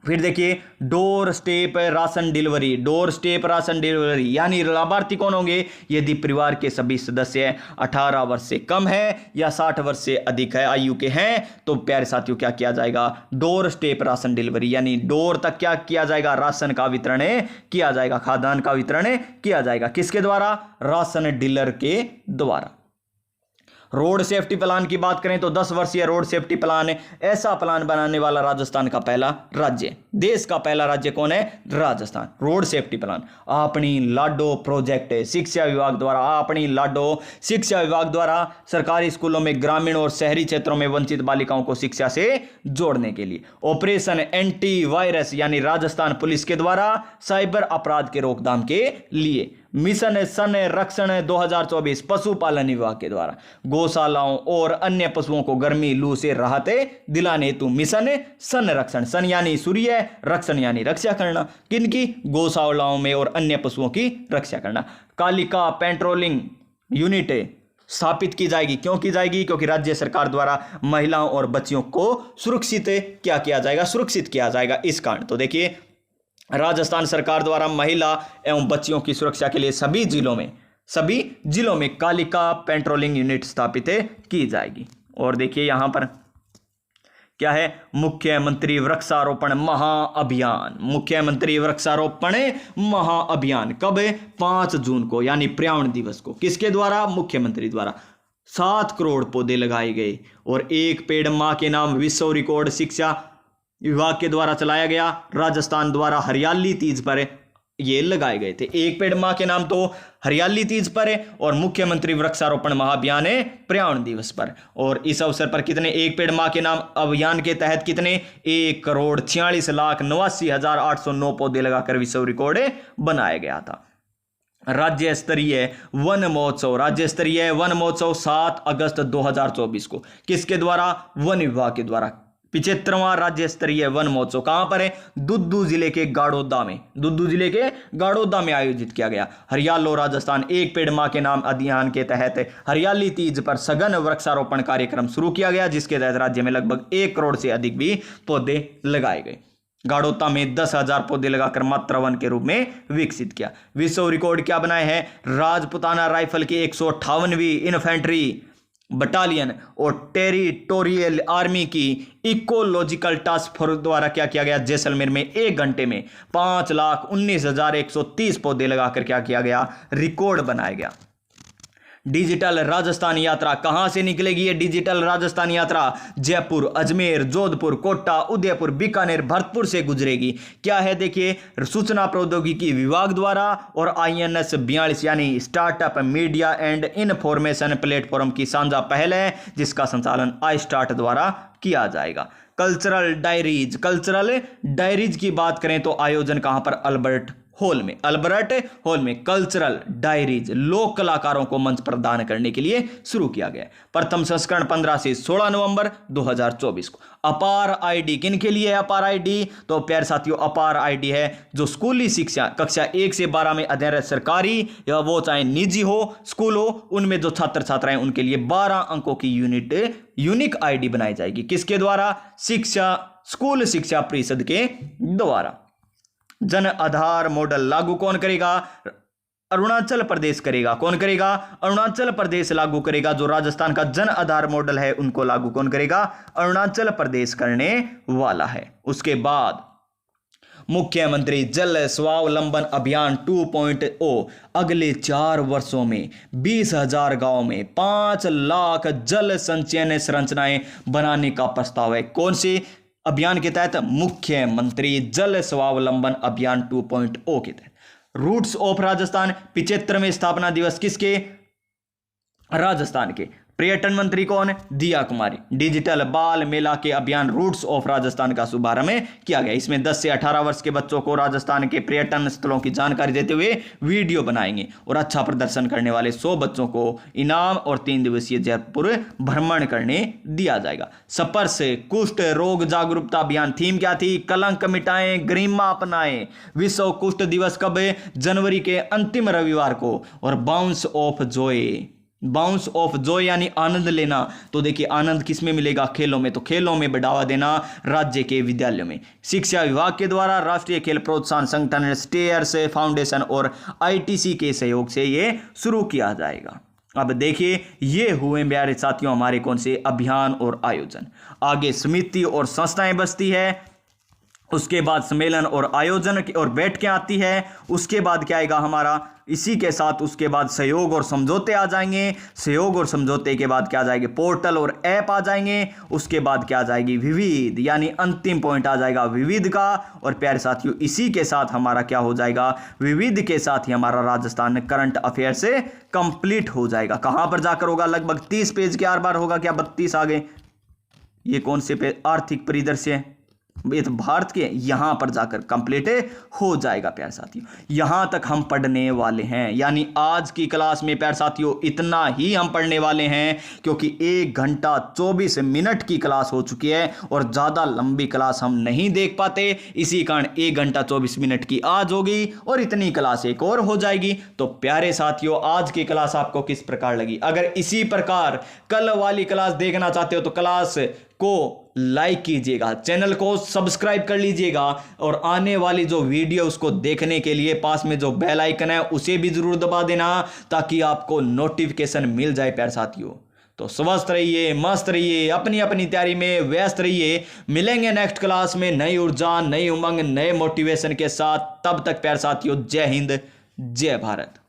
फिर देखिए door step ration delivery. Door step ration delivery यानी लाभार्थी कौन होंगे? यदि परिवार के सभी सदस्य 18 वर्ष से कम है या 60 वर्ष से अधिक है आयु के हैं, तो प्यारे साथियों क्या किया जाएगा? डोर स्टेप राशन डिलीवरी यानी डोर तक क्या किया जाएगा? राशन का वितरण किया जाएगा, खाद्यान्न का वितरण किया जाएगा। किसके द्वारा? राशन डीलर के द्वारा। रोड सेफ्टी प्लान की बात करें तो 10 वर्षीय रोड सेफ्टी प्लान, ऐसा प्लान बनाने वाला राजस्थान का पहला राज्य, देश का पहला राज्य कौन है? राजस्थान। रोड सेफ्टी प्लान अपनी लाडो प्रोजेक्ट शिक्षा विभाग द्वारा, अपनी लाडो शिक्षा विभाग द्वारा सरकारी स्कूलों में ग्रामीण और शहरी क्षेत्रों में वंचित बालिकाओं को शिक्षा से जोड़ने के लिए। ऑपरेशन एंटी वायरस यानी राजस्थान पुलिस के द्वारा साइबर अपराध के रोकथाम के लिए। मिशन संरक्षण 2024 पशुपालन विभाग के द्वारा गौशालाओं और अन्य पशुओं को गर्मी लू से राहत दिलाने हेतु मिशन संरक्षण, सन यानी सूर्य, रक्षण यानी रक्षा करना, किनकी? गौशालाओं में और अन्य पशुओं की रक्षा करना। कालिका पेट्रोलिंग यूनिट स्थापित की जाएगी। क्यों की जाएगी? क्योंकि राज्य सरकार द्वारा महिलाओं और बच्चियों को सुरक्षित क्या किया जाएगा? सुरक्षित किया जाएगा इस कारण। तो देखिए राजस्थान सरकार द्वारा महिला एवं बच्चियों की सुरक्षा के लिए सभी जिलों में कालिका पेट्रोलिंग यूनिट स्थापित की जाएगी। और देखिए यहां पर क्या है? मुख्यमंत्री वृक्षारोपण महाअभियान। मुख्यमंत्री वृक्षारोपण महाअभियान कब? 5 जून को यानी पर्यावरण दिवस को। किसके द्वारा? मुख्यमंत्री द्वारा। 7 करोड़ पौधे लगाए गए और एक पेड़ मां के नाम विश्व रिकॉर्ड शिक्षा विभाग के द्वारा चलाया गया। राजस्थान द्वारा हरियाली तीज पर ये लगाए गए थे। एक पेड़ मां के नाम तो हरियाली तीज पर है और मुख्यमंत्री वृक्षारोपण महाअभियान है पर्यावरण दिवस पर। और इस अवसर पर कितने? एक पेड़ मां के नाम अभियान के तहत कितने? 1,46,89,809 पौधे लगाकर विश्व रिकॉर्ड बनाया गया था। राज्य स्तरीय वन महोत्सव 7 अगस्त 2024 को किसके द्वारा? वन विभाग के द्वारा। 75वां राज्य स्तरीय वन महोत्सव कहां पर है? दुद्दू जिले के गाड़ोदा में आयोजित किया गया। हरियालो राजस्थान एक पेड़ मां के नाम अभियान के तहत हरियाली तीज पर सघन वृक्षारोपण कार्यक्रम शुरू किया गया, जिसके तहत राज्य में लगभग 1 करोड़ से अधिक भी पौधे लगाए गए। गाड़ोता में 10,000 पौधे लगाकर मातृ वन के रूप में विकसित किया। विश्व रिकॉर्ड क्या बनाए हैं? राजपुताना राइफल की 158वीं इन्फेंट्री बटालियन और टेरिटोरियल आर्मी की इकोलॉजिकल टास्क फोर्स द्वारा क्या किया गया? जैसलमेर में 1 घंटे में 5,19,130 पौधे लगाकर क्या किया गया? रिकॉर्ड बनाया गया। डिजिटल राजस्थान यात्रा कहां से निकलेगी? ये डिजिटल राजस्थान यात्रा जयपुर, अजमेर, जोधपुर, कोटा, उदयपुर, बीकानेर, भरतपुर से गुजरेगी। क्या है? देखिए सूचना प्रौद्योगिकी विभाग द्वारा और INS 42 यानी startup media and information platform की साझा पहल है, जिसका संचालन iStart द्वारा किया जाएगा। कल्चरल डायरीज की बात करें तो आयोजन कहां पर? अल्बर्ट हॉल में कल्चरल डायरीज लोक कलाकारों को मंच प्रदान करने के लिए शुरू किया गया। प्रथम संस्करण 15 से 16 नवंबर 2024 को। अपार आईडी किन के लिए है? अपार आईडी तो प्यारे साथियों अपार आईडी है जो स्कूली शिक्षा कक्षा 1 से 12 में अध्ययनरत सरकारी या वो चाहे निजी हो स्कूल हो, उनमें जो छात्र छात्राएं उनके लिए 12 अंकों की यूनिक आईडी बनाई जाएगी। किसके द्वारा? स्कूल शिक्षा परिषद के द्वारा। जन आधार मॉडल लागू कौन करेगा? अरुणाचल प्रदेश करेगा। कौन करेगा? अरुणाचल प्रदेश लागू करेगा। जो राजस्थान का जन आधार मॉडल है उनको लागू कौन करेगा? अरुणाचल प्रदेश करने वाला है। उसके बाद मुख्यमंत्री जल स्वावलंबन अभियान 2.0 अगले 4 वर्षों में 20,000 गांवों में 5 लाख जल संचयन संरचनाएं बनाने का प्रस्ताव है। कौन सी अभियान के तहत? मुख्यमंत्री जल स्वावलंबन अभियान 2.0 के तहत। रूट्स ऑफ राजस्थान 75वें स्थापना दिवस किसके? राजस्थान के। पर्यटन मंत्री कौन है? दिया कुमारी। डिजिटल बाल मेला के अभियान रूट्स ऑफ राजस्थान का शुभारंभ किया गया। इसमें 10 से 18 वर्ष के बच्चों को राजस्थान के पर्यटन स्थलों की जानकारी देते हुए वीडियो बनाएंगे और अच्छा प्रदर्शन करने वाले 100 बच्चों को इनाम और 3 दिवसीय जयपुर भ्रमण करने दिया जाएगा। स्पर्श कुष्ठ रोग जागरूकता अभियान थीम क्या थी? कलंक मिटाएं, गरिमा अपनाएं। विश्व कुष्ठ दिवस कब है? जनवरी के अंतिम रविवार को। और bounce off Joy, bounce off Joy यानी आनंद लेना। तो देखिए आनंद किस में मिलेगा? खेलों में। तो खेलों में बढ़ावा देना राज्य के विद्यालयों में। शिक्षा विभाग के द्वारा राष्ट्रीय खेल प्रोत्साहन संगठन स्टेयर्स फाउंडेशन और आईटीसी के सहयोग से ये शुरू किया जाएगा। अब देखिए ये हुए प्यारे साथियों हमारे कौन से अभियान और आयोजन। आगे समिति और संस्थाएं बसती है, उसके बाद सम्मेलन और आयोजन और बैठकें आती है, उसके बाद क्या आएगा हमारा, इसी के साथ उसके बाद सहयोग और समझौते आ जाएंगे। सहयोग और समझौते के बाद क्या आ जाएंगे? पोर्टल और ऐप आ जाएंगे। उसके बाद क्या आ जाएगी? विविध, यानी अंतिम पॉइंट आ जाएगा विविध का। और प्यारे साथियों इसी के साथ हमारा क्या हो जाएगा? विविध के साथ ही हमारा राजस्थान करंट अफेयर से कंप्लीट हो जाएगा। कहां पर जाकर होगा? लगभग 30 पेज के आर बार होगा क्या? 32 आ गए। ये कौन से पेज? आर्थिक परिदृश्य है, ये तो भारत के, यहां पर जाकर कंप्लीट हो जाएगा प्यारे साथियों। यहां तक हम पढ़ने वाले हैं, यानी आज की क्लास में प्यारे साथियों इतना ही हम पढ़ने वाले हैं, क्योंकि 1 घंटा 24 मिनट की क्लास हो चुकी है और ज्यादा लंबी क्लास हम नहीं देख पाते। इसी कारण 1 घंटा 24 मिनट की आज होगी और इतनी क्लास एक और हो जाएगी। तो प्यारे साथियों आज की क्लास आपको किस प्रकार लगी? अगर इसी प्रकार कल वाली क्लास देखना चाहते हो तो क्लास को लाइक कीजिएगा, चैनल को सब्सक्राइब कर लीजिएगा और आने वाली जो वीडियो उसको देखने के लिए पास में जो बेल आइकन है उसे भी जरूर दबा देना, ताकि आपको नोटिफिकेशन मिल जाए प्यारे साथियों। तो स्वस्थ रहिए, मस्त रहिए, अपनी अपनी तैयारी में व्यस्त रहिए। मिलेंगे नेक्स्ट क्लास में नई ऊर्जा, नई उमंग, नए मोटिवेशन के साथ। तब तक प्यारे साथियों जय हिंद, जय भारत।